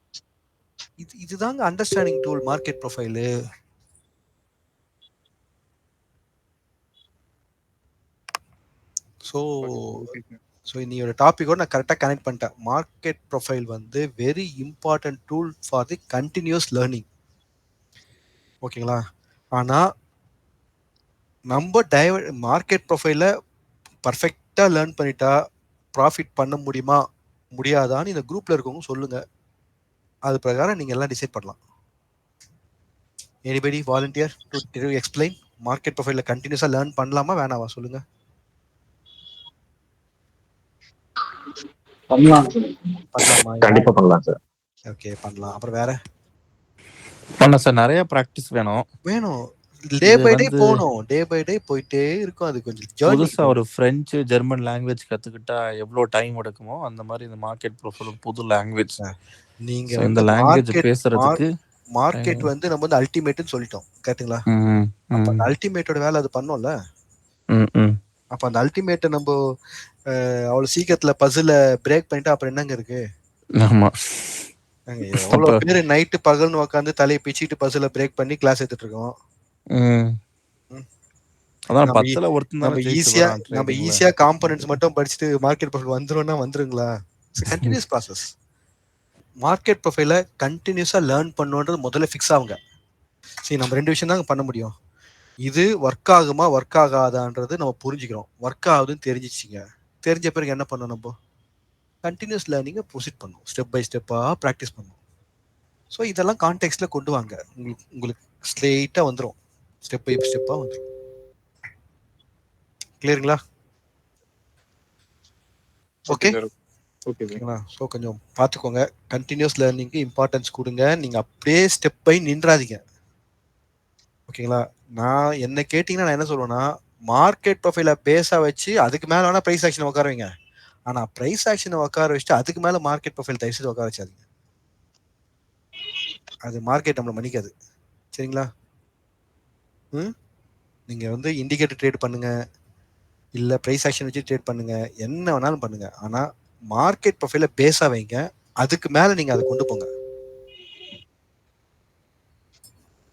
இதுதாங்க understanding tool, market profile. So இன்னையோட டாபிக்கோட நான் கரெக்டாக கனெக்ட் பண்ணிட்டேன். மார்க்கெட் ப்ரொஃபைல் வந்து very important tool for the continuous learning. ஓகேங்களா? ஆனால் நம்ம மார்க்கெட் ப்ரொஃபைலை பர்ஃபெக்டாக லேர்ன் பண்ணிட்டா ப்ராஃபிட் பண்ண முடியுமா முடியாதான்னு இந்த குரூப்பில் இருக்கவங்க சொல்லுங்க. அது பிரகாரம் நீங்கள் எல்லாம் டிசைட் பண்ணலாம். Anybody volunteer to explain market ப்ரொஃபைலில் கண்டினியூஸாக லேர்ன் பண்ணலாமா வேணாவா சொல்லுங்க. பண்ணலாமா? கண்டிப்பா பண்ணலாம் சார். ஓகே, பண்ணலாம். அப்புறம் வேற பண்ணலாம் சார். நிறைய ப்ராக்டிஸ் வேணும். டே இது பை டே வந்து போகணும். டே பை டே போயிட்டே இருக்கும். அது கொஞ்சம் ஜர்னி. புதுசா ஒரு பிரெஞ்சு, ஜெர்மன் லாங்குவேஜ் கத்துக்கிட்டா எவ்வளவு டைம் எடுக்குமோ அந்த மாதிரி இந்த மார்க்கெட் ப்ரொஃபைல் ஒரு புது லாங்குவேஜ். நீங்க இந்த லாங்குவேஜ் பேசுறதுக்கு மார்க்கெட் வந்து நம்ம வந்து அல்டிமேட்னு சொல்லிட்டோம். கேட்டுங்களா? அப்ப அந்த அல்டிமேட்டோட வேலை அது பண்ணோம்ல. அப்ப அந்த அல்டிமேட்டை நம்ம அவ்வளவு சீக்கிரத்துல பசில பிரேக் பண்ணிட்டு அப்புறம் என்னங்க இருக்கு? ஆமா. எவ்வளவு பேரு நைட்டு பகல்னு உட்காந்து தலையை பிச்சுட்டு பசில பிரேக் பண்ணி கிளாஸ் எடுத்துட்டு இருக்கோம். நம்ம ஈஸியா காம்பனன்ட்ஸ் மட்டும் படிச்சுட்டு மார்க்கெட் ப்ரொஃபைல் வந்துரும்னா வந்துருங்களா? Continuous process. மார்க்கெட் ப்ரொஃபைல கண்டினியூஸா லேர்ன் பண்ணுன்றது முதல்ல ஃபிக்ஸ் ஆகுங்க. சரி, நம்ம 2 விஷயம் தாங்க பண்ண முடியும். இது ஒர்க் ஆகுமா ஒர்க் ஆகாதான்றது நம்ம புரிஞ்சுக்கிறோம். ஒர்க் ஆகுதுன்னு தெரிஞ்சிச்சிங்க. தெரிஞ்ச பிறகு என்ன பண்ணணும்? நம்ம கண்டினியூஸ் லேர்னிங்கை ப்ரொசீட் பண்ணும். ஸ்டெப் பை ஸ்டெப்பாக ப்ராக்டிஸ் பண்ணும். ஸோ இதெல்லாம் கான்டெக்ட்ல கொண்டு வாங்க. உங்களுக்கு ஸ்ட்ரெயிட்டாக வந்துடும். ஸ்டெப் பை ஸ்டெப்பாக வந்துடும். கிளியருங்களா? ஓகேங்களா? ஸோ கொஞ்சம் பார்த்துக்கோங்க. கண்டினியூஸ் லேர்னிங்க்கு இம்பார்ட்டன்ஸ் கொடுங்க. நீங்கள் அப்படியே ஸ்டெப் பை நின்றாதீங்க. ஓகேங்களா? நான் என்ன கேட்டிங்கன்னா நான் என்ன சொல்லுவேன்னா, மார்க்கெட் ப்ரொஃபைலை பேஸாக வச்சு அதுக்கு மேலே வேணால் ப்ரைஸ் ஆக்ஷனை உட்கார வைங்க. ஆனால் ப்ரைஸ் ஆக்ஷனை உட்கார வச்சுட்டு அதுக்கு மேலே மார்க்கெட் ப்ரொஃபைல் தயவுசெய்து உட்கார வச்சாதீங்க. அது மார்க்கெட் நம்மளை மன்னிக்காது. சரிங்களா? நீங்கள் வந்து இண்டிகேட்டர் ட்ரேட் பண்ணுங்க, இல்லை ப்ரைஸ் ஆக்ஷன் வச்சு ட்ரேட் பண்ணுங்க, என்ன வேணாலும் பண்ணுங்க. ஆனால் மார்க்கெட் ப்ரொஃபைலை பேஸாக வைங்க. அதுக்கு மேலே நீங்கள் அதை கொண்டு போங்க.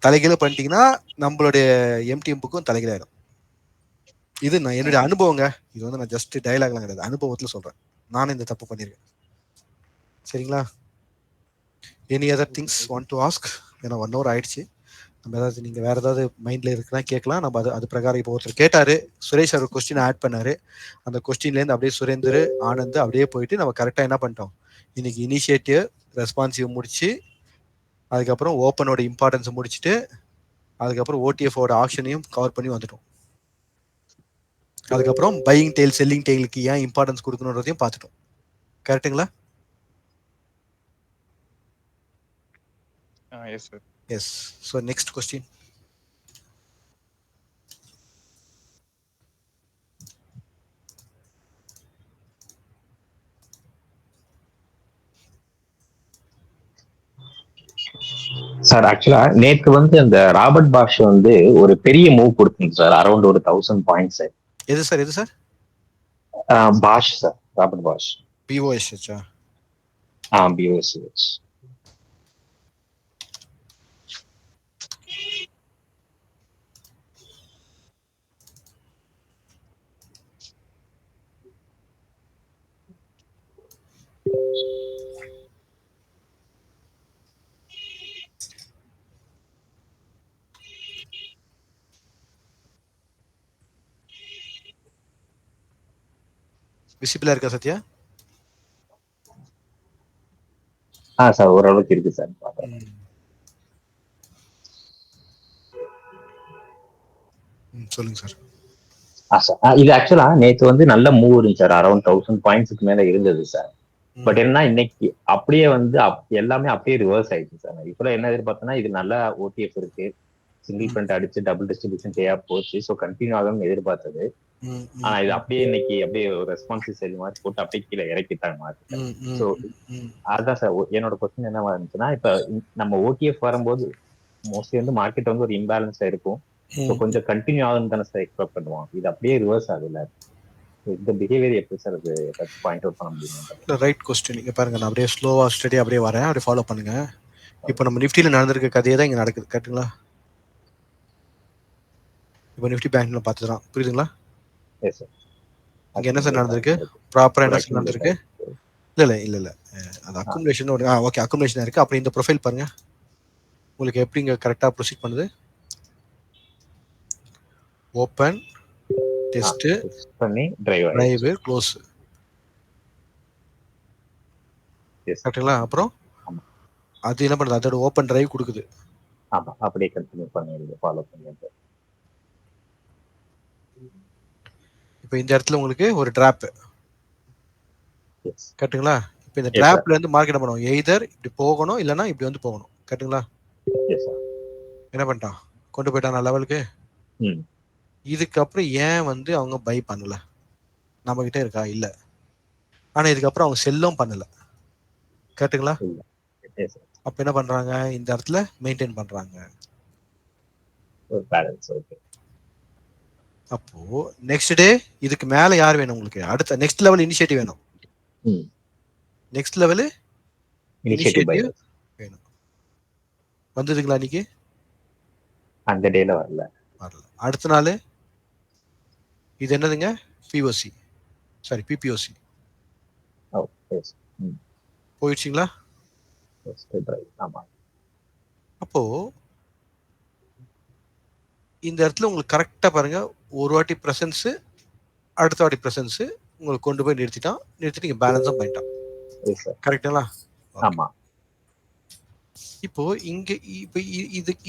தலைகீழ பண்ணிட்டீங்கன்னா நம்மளுடைய எம்டிஎம் புக்கும் தலைகீழாயிடும். இது நான் என்னுடைய அனுபவங்க. இது வந்து நான் ஜஸ்ட் டயலாக்லாம் கிடையாது, அனுபவத்தில் சொல்கிறேன். நானும் இந்த தப்பு பண்ணியிருக்கேன். சரிங்களா? Any other things want to ask? ஏன்னா 1 hour ஆயிடுச்சு. நம்ம ஏதாவது நீங்கள் வேறு ஏதாவது மைண்டில் இருக்கலாம் கேட்கலாம். நம்ம அது பிரகாரம் இப்போ ஒருத்தர் கேட்டார், சுரேஷ் அவர் கொஸ்டின் ஆட் பண்ணார். அந்த கொஸ்டின்லேருந்து அப்படியே சுரேந்தர், ஆனந்த் அப்படியே போயிட்டு நம்ம கரெக்டாக என்ன பண்ணிட்டோம், இன்னைக்கு இனிஷியேட்டிவ் ரெஸ்பான்சிவ் முடிச்சு, அதுக்கப்புறம் ஓப்பனோட இம்பார்ட்டன்ஸை முடிச்சுட்டு, அதுக்கப்புறம் ஓடிஎஃபோட ஆக்ஷனையும் கவர் பண்ணி வந்துட்டோம். அதுக்கப்புறம் பையிங் டெயில் செல்லிங் டெயிலுக்கு ஏன் இம்பார்ட்டன்ஸ் கொடுக்கணுன்றதையும் பார்த்துட்டோம். கரெக்டுங்களா? Yes sir. Yes. So next question. Sir ஆக்சுவலா நேற்று வந்து அந்த ராபர்ட் பாஷ் வந்து ஒரு பெரிய மூவ் கொடுத்தீங்க சார், அரௌண்ட் ஒரு 1000 பாயிண்ட்ஸ். எது சார்? எது sir? Bosh sir, Robert Bosh. BOSH. BOSH. விசிபிளா இருக்கா சத்யா? சார் ஓரளவுக்கு இருக்கு சார். சொல்லுங்க சார். இது ஆக்சுவலா நேற்று வந்து நல்ல மூவ் இருந்துச்சு சார், அரௌண்ட் 1000 பாயிண்ட்ஸ்க்கு மேல இருந்தது சார். பட் என்ன இன்னைக்கு அப்படியே வந்து எல்லாமே அப்படியே ரிவர்ஸ் ஆயிடுச்சு சார். இப்ப என்ன எதிர்பார்த்தேன்னா இது நல்லா ஓடிஎஃப் இருக்கு, சிங்கிள் ஃப்ரண்ட் அடிச்சு டபுள் டிஸ்ட்ரிபியூஷன் டேயா போச்சு, ஸோ கண்டினியூ ஆகும்னு எதிர்பார்த்தது. ஆனா இது அப்படியே இன்னைக்கு அப்படியே ஒரு ரெஸ்பான்சிவ் செல் மாதிரி போட்டு அப்படியே கீழே இறக்கிட்டாங்க மாதிரி. ஸோ அதுதான் சார் என்னோட கொஸ்டின் என்னவா இருந்துச்சுன்னா, இப்ப நம்ம ஓடிஎஃப் வரும்போது மோஸ்ட்லி வந்து மார்க்கெட் வந்து ஒரு இம்பேலன்ஸா இருக்கும், ஸோ கொஞ்சம் கண்டினியூ ஆகுதுன்னு தானே சார் எக்ஸ்பெக்ட் பண்ணுவோம். இது அப்படியே ரிவர்ஸ் ஆகுதுல்ல, இந்த பிஹேவியர் எப்படி சார் அது பாயிண்ட் அவுட் பண்ண முடியும்? Right question. இங்க பாருங்க, நான் அப்படியே ஸ்லோவா ஸ்டடி அப்படியே வரேன், அப்படியே ஃபாலோ பண்ணுங்க. இப்போ நம்ம நிஃப்டியில் நடந்திருக்க கதையே தான் இங்கே நடக்குது. கேட்டுங்களா? இப்போ நிஃப்டி பேங்க்ல பார்த்துதான் புரியுதுங்களா? இங்க என்ன சார் நடந்திருக்கு? ப்ராப்பரா என்ன சார் நடந்திருக்கு? இல்ல அது அக்குமுலேஷன். ஓகே, அக்குமுலேஷன் இருக்கு. அப்புறம் இந்த ப்ரொஃபைல் பாருங்க, உங்களுக்கு எப்படி இங்க கரெக்டா ப்ரொசீட் பண்ணுது. ஓப்பன், டெஸ்ட் பண்ணி டிரைவ், க்ளோஸ். கரெக்ட்டுங்களா? அப்புறம் அது என்ன பண்ணுது, அதோட ஓப்பன் டிரைவ் கொடுக்குது. ஆமா, அப்படியே கண்டினியூ பண்ணி ஃபாலோ பண்ணிட்டு இப்போ இந்த இடத்துல உங்களுக்கு ஒரு டிராப். கரெக்ட்டுங்களா? இப்ப இந்த Yes, sir. ட்ராப்ல இருந்து மார்க்கெட் என்ன பண்ணுவோம்? எய்தர் இப்படி போகணும் இல்லன்னா இப்படி வந்து போகணும். கரெக்ட்டுங்களா? Yes, sir. என்ன பண்ணிட்டான்? கொண்டு போயிட்டானா லெவலுக்கு? ம். இதுக்கப்புறம் ஏன் வந்து அவங்க பை பண்ணல? நம்ம கிட்ட இருக்கா? இல்ல. ஆனா இதுக்கப்புறம் அவங்க செல்லும் பண்ணல. கரெக்ட்டுங்களா? இல்ல. Yes, sir. அப்ப என்ன பண்றாங்க? இந்த இடத்துல மெயின்டைன் பண்றாங்க. ஒரு பேலன்ஸ். ஓகே. அப்போ நெக்ஸ்ட் டே இதுக்கு மேல யார் வேணும் உங்களுக்கு? அடுத்த நெக்ஸ்ட் லெவல் இனிஷியேட்டிவ் வேணும். ம். Next level initiative initiative buyers வேணும். வந்ததுங்களா இன்னைக்கு? அந்த டேல வரல. வரல. அடுத்த நாள் இது என்னதுங்க? POC. Sorry BPOC. Oh, yes. ம். போயிடுச்சுங்களா? Yes, right. ஆமா. அப்போ இந்த இடத்துல உங்களுக்கு கரெக்டா பாருங்க, ஒரு வாட்டி பிரசன்ஸ், அடுத்த வாட்டி பிரசன்ஸ் உங்களுக்கு கொண்டு போய் நிறுத்திட்டான். நிறுத்திட்டு இங்க பேலன்ஸும் பண்ணிட்டான். Yes sir. கரெக்ட்டுங்களா? ஆமா. இப்போ இங்க இப்ப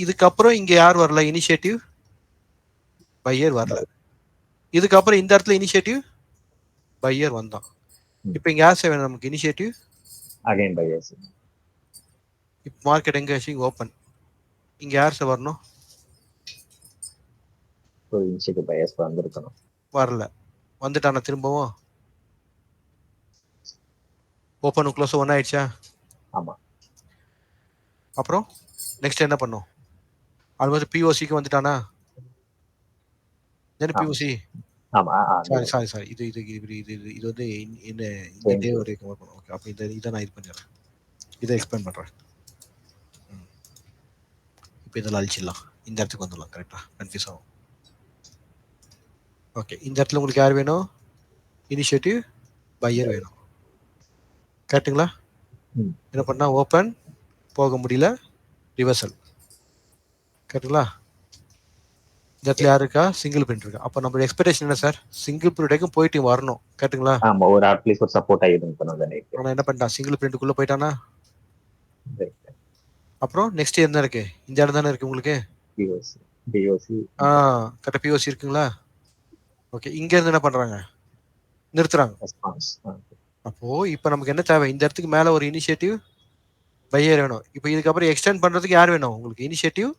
இதுக்கப்புறம் இங்க யார் வரல? இனிஷியேட்டிவ் பையர் வரல. இதுக்கப்புறம் இந்த இடத்துல இனிஷியேட்டிவ் பையர் வந்தான். இப்போ இங்க யார் வேணும் நமக்கு? Initiative again buyers. இப்போ மார்க்கெட் எங்க ஆச்சு? ஓப்பன். இங்க யார் சார் வரணும்? ஒரு இனிஷியேட்டிவ் பையர்ஸ் வந்திருக்கணும். வரல. வந்துட்டானா திரும்பவும்? ஓப்பன் க்ளோஸ் ஒன் ஆயிடுச்சா? ஆமா. அப்புறம் நெக்ஸ்ட் என்ன பண்ணும்? ஆல்மோஸ்ட் பிஓசிக்கு வந்துட்டானா? என்ன பிஓசி? ஆமா. சாரி இது இது இது இது இது வந்து என்ன இந்த டே ஒரு கவர் பண்ணும். ஓகே, அப்ப இதை நான் இது பண்ணிடுறேன். இதை எக்ஸ்பிளைன் பண்றேன். இப்போ இதெல்லாம் அழிச்சிடலாம். இந்த இடத்துக்கு வந்துடலாம். கரெக்டா? கன்ஃபியூஸ் ஆகும். ஓகே, இந்த இடத்துல உங்களுக்கு யார் வேணும்? இனிஷியேட்டிவ் பையர் வேணும். கரெக்ட்டுங்களா? என்ன பண்ணா? ஓப்பன் போக முடியல, ரிவர்சல். கரெக்ட்டுங்களா? இந்த இடத்துல யாரு இருக்கா? சிங்கிள் பிரிண்ட் இருக்கா. அப்ப நம்மளோட எக்ஸ்பெக்டேஷன் என்ன சார்? சிங்கிள் பிரிண்ட்க்கும் போயிட்டு வரணும். கரெக்ட்டுங்களா? ஆமா, ஒரு அட்லீஸ்ட் ஒரு சப்போர்ட் ஆயிருக்கணும் அந்த நைட். ஆனா என்ன பண்ணிட்டான்? சிங்கிள் பிரிண்ட்டுக்குள்ள போயிட்டானா? அப்புறம் நெக்ஸ்ட் என்ன இருக்கு? இந்த இடம் தானே இருக்கு உங்களுக்கு. பிஓசி. கரெக்டா பிஓசி இருக்குங்களா? ஓகே, இங்க இருந்து என்ன பண்றாங்க? நிறுத்துறாங்க. அப்போ இப்போ நமக்கு என்ன தேவை? இந்த இடத்துக்கு மேல ஒரு இனிஷியேட்டிவ் பையர் வேணும். இப்போ இதுக்கப்புறம் எக்ஸ்டெண்ட் பண்றதுக்கு யார் வேணும் உங்களுக்கு? இனிஷியேட்டிவ்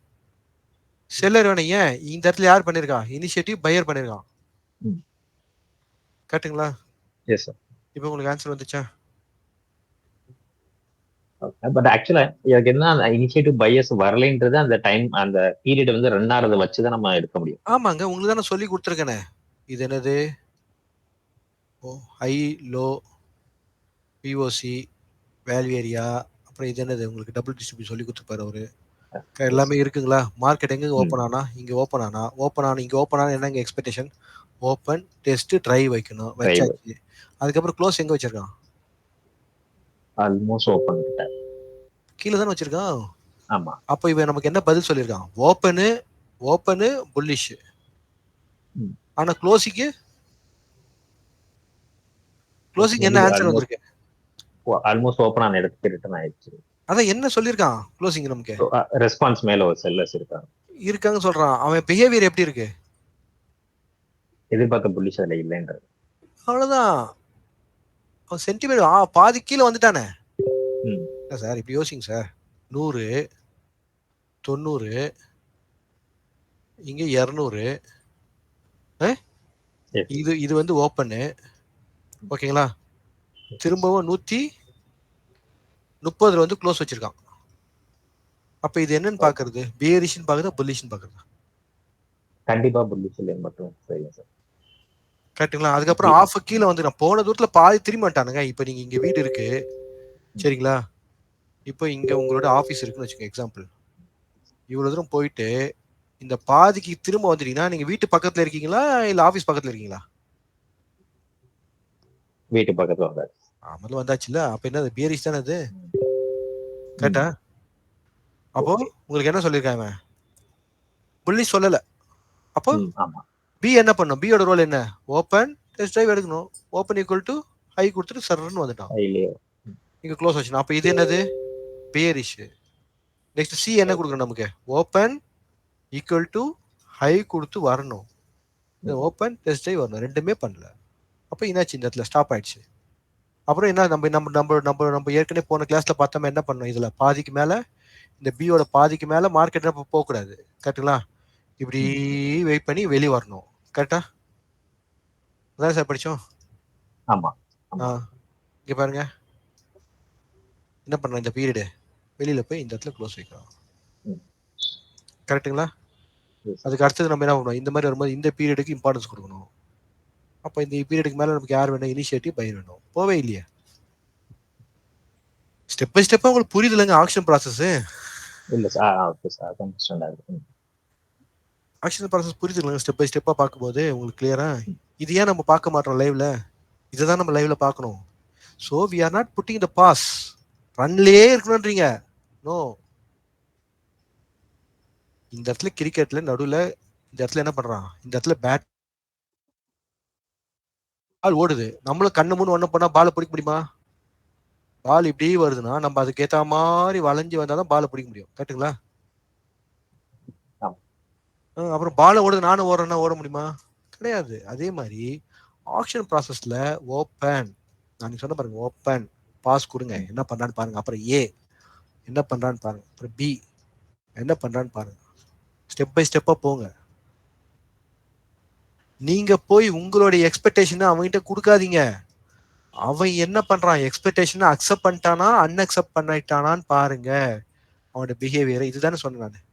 செல்லர் வேணும். ஏன் இந்த இடத்துல யார் பண்ணிருக்கா? இனிஷியேட்டிவ் பையர் பண்ணிருக்கான். கரெக்ட்டுங்களா? Yes sir. இப்போ உங்களுக்கு ஆன்சர் வந்துச்சா? பட் ஆக்சுவலா எனக்கு என்ன, அந்த இனிஷியேட்டிவ் பையர்ஸ் வரலைன்றது அந்த டைம், அந்த பீரியட் வந்து ரன் ஆறத வச்சுதான் நம்ம எடுக்க முடியும். ஆமாங்க, உங்களுக்கு தானே சொல்லி கொடுத்துருக்கேனே. இது என்னது? High low POC value area. அப்புறம் இது என்னது? உங்களுக்கு டபுள் டிஸ்ட்ரிபியூட் சொல்லி கொடுத்துருப்பாரு அவரு. எல்லாமே இருக்குங்களா? மார்க்கெட் எங்க ஓப்பன் ஆனா? இங்க ஓப்பன் ஆனா. ஓப்பன் ஆனா இங்க ஓப்பன் ஆனா என்னங்க எக்ஸ்பெக்டேஷன்? ஓப்பன் டெஸ்ட் ட்ரை வைக்கணும். வச்சாச்சு. அதுக்கப்புறம் க்ளோஸ் எங்க வச்சிருக்கான்? ஆல்மோஸ்ட் ஓப்பன் கிட்ட கீழே தானே வச்சிருக்கான். ஆமா. அப்போ இவன் நமக்கு என்ன பதில் சொல்லியிருக்கான்? Open bullish. ஆனா க்ளோசிங் என்ன ஆன்சர் வந்திருக்கு? ஆல்மோஸ்ட் ஓப்பன் ஆன இடத்துக்கு ரிட்டர்ன் ஆயிடுச்சு. அதான் என்ன சொல்லியிருக்கான்? க்ளோசிங் நமக்கு ரெஸ்பான்ஸ் மேல ஒரு செல்லர்ஸ் இருக்காங்க சொல்றான். அவன் பிஹேவியர் எப்படி இருக்கு? எதிர்பார்த்த புல்லிஷ் அதுல இல்லைன்றது. அவ்வளவுதான். அவன் சென்டிமெண்ட் பாதி கீழே வந்துட்டானே சார். இப்படி யோசிங்க சார். 100 90 இங்க 200. இது வந்து ஓப்பனு. ஓகேங்களா? திரும்பவும் 130 வந்து க்ளோஸ் வச்சிருக்கான். அப்ப இது என்னன்னு பாக்குறது? பியரிஷ்னு பாக்குறதா புல்லிஷ்னு பாக்குறதா? கண்டிப்பா புல்லிஷ் இல்லைன்னு மட்டும் சரிங்க சார். கரெக்ட்டுங்களா? அதுக்கப்புறம் ஆஃப் கீழே வந்து நான் போன தூரத்துல பாதி திரும்ப மாட்டானுங்க. இப்ப நீங்க இங்க வீடு இருக்கு சரிங்களா? இப்போ இங்க உங்களோட ஆபீஸ் இருக்குன்னு வச்சுக்கோங்க எக்ஸாம்பிள். இவ்வளவு தூரம் போயிட்டு இந்த பாதிக்கு திரும்ப வந்துட்டீங்கன்னா நீங்க வீட்டு பக்கத்துல இருக்கீங்களா இல்ல ஆபீஸ் பக்கத்துல இருக்கீங்களா? வீட்டு பக்கத்துல வந்தாச்சு. முதல்ல வந்தாச்சுல்ல. அப்ப என்ன பியரிஷ் தானே அது? கரெக்டா? அப்போ உங்களுக்கு என்ன சொல்லியிருக்காங்க? புல்லிஷ் சொல்லல. அப்போ பி என்ன பண்ணும்? பியோட ரோல் என்ன? ஓப்பன் டெஸ்ட் டிரைவ் எடுக்கணும். ஓப்பன் ஈக்குவல் டு ஹை கொடுத்துட்டு சர்ன்னு வந்துட்டான். இங்க க்ளோஸ் வச்சுனா. அப்ப இது என்னது? பியரிஷ். நெக்ஸ்ட் சி என்ன கொடுக்கணும் நமக்கு? ஓப்பன் ஈக்குவல் டு ஹை கொடுத்து வரணும். ஓப்பன் டெஸ்ட் டிரைவ் வரணும். ரெண்டுமே பண்ணல. அப்ப என்னாச்சு? இந்த இடத்துல ஸ்டாப் ஆயிடுச்சு. அப்புறம் என்ன நம்ம நம்ம நம்ம நம்ம நம்ம ஏற்கனவே போன கிளாஸ்ல பார்த்தோம் என்ன பண்ணோம், இதுல பாதிக்கு மேல இந்த பியோட பாதிக்கு மேல மார்க்கெட் போகக்கூடாது. கரெக்டுங்களா? இப்படி வெயிட் பண்ணி வெளியே வரணும். கரெக்டா? அதான் சார் படிச்சோம். ஆமா இங்க பாருங்க என்ன பண்றோம், இந்த பீரியடு வெளியில போய் இந்த இடத்துல க்ளோஸ் வைக்கிறோம். கரெக்டுங்களா? அதுக்கு அடுத்தது நம்ம என்ன பண்ணுவோம், இந்த மாதிரி வரும்போது இந்த பீரியடுக்கு இம்பார்ட்டன்ஸ் கொடுக்கணும். அப்போ இந்த பீரியடுக்கு மேல நமக்கு யார் வேணும், இனிஷியேட்டிவ் பை வேணும். போவே இல்லையா? ஸ்டெப் பை ஸ்டெப்பா உங்களுக்கு புரியுதுலங்க ஆக்ஷன் ப்ராசஸ்? இல்ல சார், ஓகே சார், அண்டர்ஸ்டாண்ட் ஆகுது. ஆக்ஷன் ப்ராசஸ் புரியுதுங்களா? ஸ்டெப் பை ஸ்டெப்பா பார்க்கும்போது உங்களுக்கு கிளியரா? இது ஏன் நம்ம பார்க்க மாட்டோம் லைவ்ல? இதை தான் நம்ம லைவ்ல பார்க்கணும். So we are not putting the pause. ரன்லயே இருக்கணும்ன்றீங்க. நோ. இந்த இடத்துல கிரிக்கெட்ல நடுவுல இந்த இடத்துல என்ன பண்றான், இந்த இடத்துல பேட் பால் ஓடுது, நம்மளும் கண்ணு மூணு ஒண்ணு பண்ணா பாலை பிடிக்க முடியுமா? பால் இப்படி வருதுன்னா நம்ம அதுக்கு ஏத்த மாதிரி வளைஞ்சு வந்தாதான் பாலை பிடிக்க முடியும். கரெக்டுங்களா? அப்புறம் பாலை ஓடுது நானும் ஓடுறேன்னா ஓட முடியுமா? கிடையாது. அதே மாதிரி ஆக்ஷன் ப்ராசஸ்ல ஓப்பன், நான் சொன்ன பாருங்க, ஓப்பன் பாஸ் கொடுங்க, என்ன பண்றான்னு பாருங்க. அப்புறம் ஏ என்ன பண்றான்னு பாருங்க. அப்புறம் பி என்ன பண்றான்னு பாருங்க. ஸ்டெப் பை ஸ்டெப்பா போங்க. நீங்க போய் உங்களுடைய எக்ஸ்பெக்டேஷன் அவன்கிட்ட கொடுக்காதீங்க. அவன் என்ன பண்றான், எக்ஸ்பெக்டேஷன் அக்செப்ட் பண்ணிட்டானா அன்அக்செப்ட் பண்ணிட்டானான்னு பாருங்க. அவனோட பிஹேவியர் இதுதானே சொன்னேன் நான்.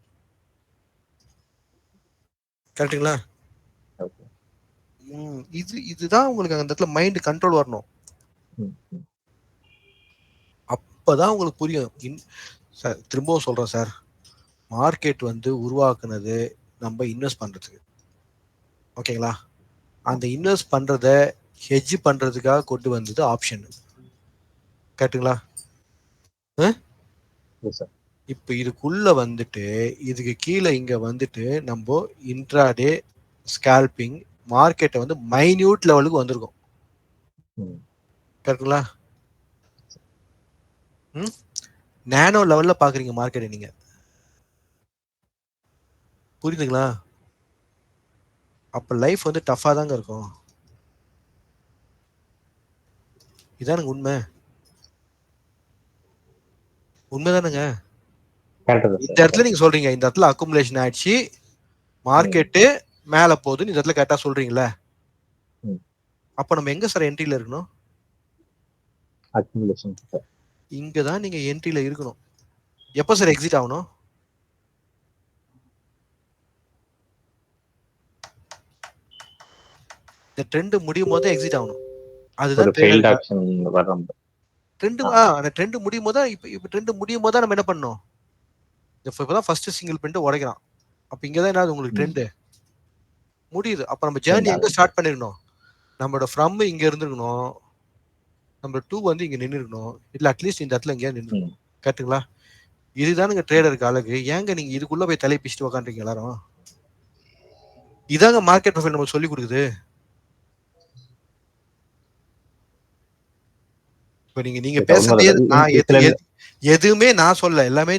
கரெக்டுங்களா? இதுதான் உங்களுக்கு அந்த இடத்துல மைண்ட் கண்ட்ரோல் வரணும். அப்பதான் உங்களுக்கு புரியும். சார் திரும்பவும் சொல்றேன் சார், மார்க்கெட் உருவாக்குனது நம்ம இன்வெஸ்ட் பண்றதுக்கு. ஓகேங்களா? அந்த இன்வெஸ்ட் பண்றத ஹெட்ஜ் பண்றதுக்காக கொண்டு வந்தது ஆப்ஷன். கரெக்டுங்களா? இப்ப இதுக்குள்ள இதுக்கு கீழே இங்க நம்ம இன்ட்ராடே ஸ்கால்பிங் மார்க்கெட்டை மைன்யூட் லெவலுக்கு வந்திருக்கும். கரெக்டுங்களா? நானோ லெவல்ல பாக்குறீங்க மார்க்கெட்டை நீங்க. புரியுதுங்களா? அப்ப லைஃப் டஃபா தாங்க இருக்கும். இதானுங்க உண்மை. உண்மைதானுங்க. இந்த இடத்துல நீங்க சொல்றீங்க, இந்த இடத்துல அக்குமுலேஷன் ஆயிடுச்சு, மார்க்கெட்டு மேல போகுதுன்னு இந்த இடத்துல கரெக்டா சொல்றீங்களா? அப்ப நம்ம எங்க சார் என்ட்ரில இருக்கணும்? இங்கதான் நீங்க என்ட்ரில இருக்கணும். எப்ப சார் எக்ஸிட் ஆகணும்? இந்த ட்ரெண்ட் முடியும் போது எக்ஸிட் ஆகணும். அதுதான் ட்ரெண்ட் முடியும் போது. இப்ப ட்ரெண்ட் முடியும் போது நம்ம என்ன பண்ணணும்? இப்பதான் ஃபர்ஸ்ட் சிங்கிள் பிரிண்ட் உடைக்கிறான். அப்ப இங்கதான் என்ன உங்களுக்கு ட்ரெண்ட் முடியுது. அப்ப நம்ம ஜேர்னி எங்க ஸ்டார்ட் பண்ணிருக்கணும்? நம்மளோட ஃப்ரம் இங்க இருந்திருக்கணும், நம்ம 2 இங்க நின்று இருக்கணும், இல்ல அட்லீஸ்ட் இந்த இடத்துல எங்கேயா நின்று. கரெக்டுங்களா? இதுதானுங்க ட்ரேடருக்கு அழகு. ஏங்க நீங்க இதுக்குள்ள போய் தலை பிச்சுட்டு உக்காந்துருக்கீங்க எல்லாரும்? இதாங்க மார்க்கெட் ப்ரொஃபைல் நமக்கு சொல்லி கொடுக்குது. இப்ப நீங்க பேசுறது எதுவுமே நான் சொல்ல, எல்லாமே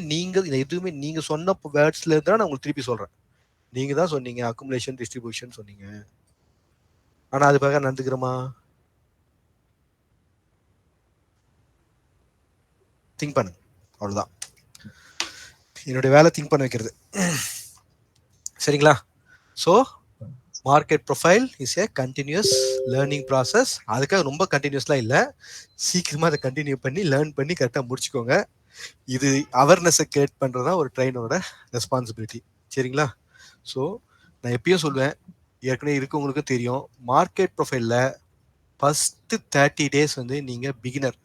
எதுவுமே நீங்க சொன்ன வேர்ட்ஸ்ல இருந்தா நான் உங்களுக்கு திருப்பி சொல்றேன். நீங்க தான் சொன்னீங்க அக்குமுலேஷன் டிஸ்ட்ரிபியூஷன் சொன்னீங்க. ஆனா அதுக்காக நடந்துக்கிறோமா? திங்க் பண்ணு, அவ்வளவுதான். என்னுடைய வேலை திங்க் பண்ண வைக்கிறது. சரிங்களா? So market profile is a continuous learning process. அதுக்காக ரொம்ப கண்டினியூஸ்லாம் இல்லை, சீக்கிரமா அதை கண்டினியூ பண்ணி லேர்ன் பண்ணி கரெக்டாக முடிச்சுக்கோங்க. இது அவேர்னஸை கிரியேட் பண்ணுறதா ஒரு ட்ரெயினரோட ரெஸ்பான்சிபிலிட்டி. சரிங்களா? ஸோ நான் எப்பயும் சொல்லுவேன், ஏற்கனவே இருக்கவங்களுக்கும் தெரியும், மார்க்கெட் ப்ரொஃபைலில் ஃபர்ஸ்ட் 30 days நீங்கள் பிகினர்.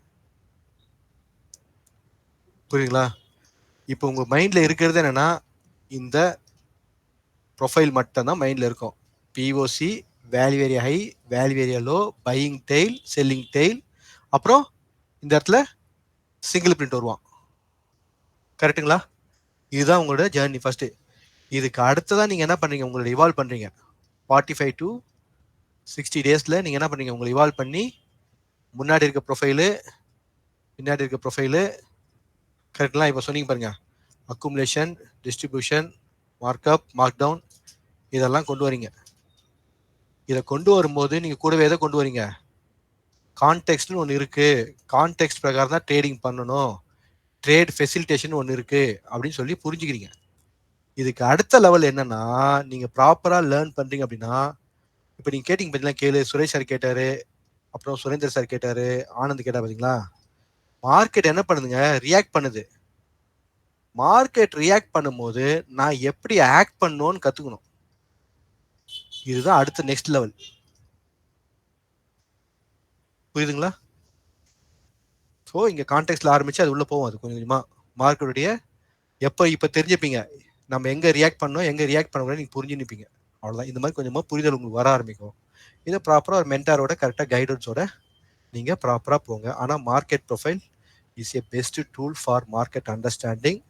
புரியுங்களா? இப்போ உங்கள் மைண்டில் இருக்கிறது என்னன்னா, இந்த ப்ரொஃபைல் மட்டும் தான் மைண்டில் இருக்கும். POC, value area high, value area low, buying tail, selling tail, அப்புறம் இந்த இடத்துல சிங்கிள் பிரிண்ட் வருவான். கரெக்டுங்களா? இதுதான் உங்களோட ஜேர்னி ஃபர்ஸ்ட். இதுக்கு அடுத்ததான் நீங்க என்ன பண்றீங்க, உங்களை இவால்வ் பண்றீங்க. 45 to 60 daysல நீங்க என்ன பண்றீங்க, உங்களை இவால்வ் பண்ணி முன்னாடி இருக்க ப்ரொஃபைலு, பின்னாடி இருக்க ப்ரொஃபைலு, கரெக்டுங்களா? இப்போ சொன்னீங்க பாருங்க, accumulation, distribution, markup, mark down, இதெல்லாம் கொண்டு வரீங்க. இதை கொண்டு வரும்போது நீங்க கூடவே எதை கொண்டு வரீங்க? கான்டெக்ட்னு ஒன்று இருக்கு, கான்டெக்ட் பிரகாரம் தான் ட்ரேடிங் பண்ணணும், ட்ரேட் ஃபெசிலிட்டேஷன் ஒன்று இருக்கு அப்படின்னு சொல்லி புரிஞ்சுக்கிறீங்க. இதுக்கு அடுத்த லெவல் என்னன்னா, நீங்க ப்ராப்பரா லேர்ன் பண்றீங்க அப்படின்னா, இப்போ நீங்க கேட்டீங்க பார்த்தீங்களா கேளு, சுரேஷ் சார் கேட்டாரு, அப்புறம் சுரேந்தர் சார் கேட்டாரு, ஆனந்த் கேட்டா பார்த்தீங்களா, மார்க்கெட் என்ன பண்ணுதுங்க, ரியாக்ட் பண்ணுது. மார்க்கெட் ரியாக்ட் பண்ணும்போது நான் எப்படி ஆக்ட் பண்ணணும்னு கத்துக்கணும். இதுதான் அடுத்த நெக்ஸ்ட் லெவல். புரியுதுங்களா? ஸோ இங்க கான்டெக்ட்ல ஆரம்பிச்சு அது உள்ள போவோம். அது கொஞ்சம் கொஞ்சமா மார்க்கெட்டுடைய இப்போ தெரிஞ்சுப்பீங்க நம்ம எங்க ரியாக்ட் பண்ணோம், எங்க ரியாக்ட் பண்ணக்கூடாது நீங்க புரிஞ்சு நிற்பீங்க. அவ்வளோதான். இந்த மாதிரி கொஞ்சமா புரிதல் உங்களுக்கு வர ஆரம்பிக்கும். இதை ப்ராப்பரா ஒரு மென்டாரோட கரெக்டாக கைடன்ஸோட நீங்க ப்ராப்பரா போங்க. ஆனா market profile is a best tool for market understanding.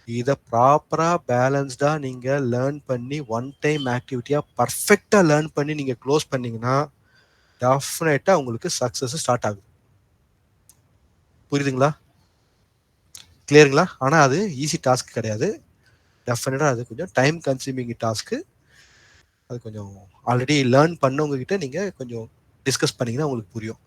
இதை ப்ராப்பரா பேலன்ஸ்டா நீங்க லேர்ன் பண்ணி ஒன் டைம் ஆக்டிவிட்டியா பர்ஃபெக்டா லேர்ன் பண்ணி நீங்க க்ளோஸ் பண்ணீங்கன்னா டெஃபினட்டா உங்களுக்கு சக்சஸ் ஸ்டார்ட் ஆகும். புரியுதுங்களா? கிளியருங்களா? ஆனா அது ஈஸி டாஸ்க் கிடையாது. டெஃபினட்டா அது கொஞ்சம் டைம் கன்சியூமிங் டாஸ்க்கு. அது கொஞ்சம் ஆல்ரெடி லேர்ன் பண்ணவங்க கிட்ட நீங்க கொஞ்சம் டிஸ்கஸ் பண்ணீங்கன்னா உங்களுக்கு புரியும்.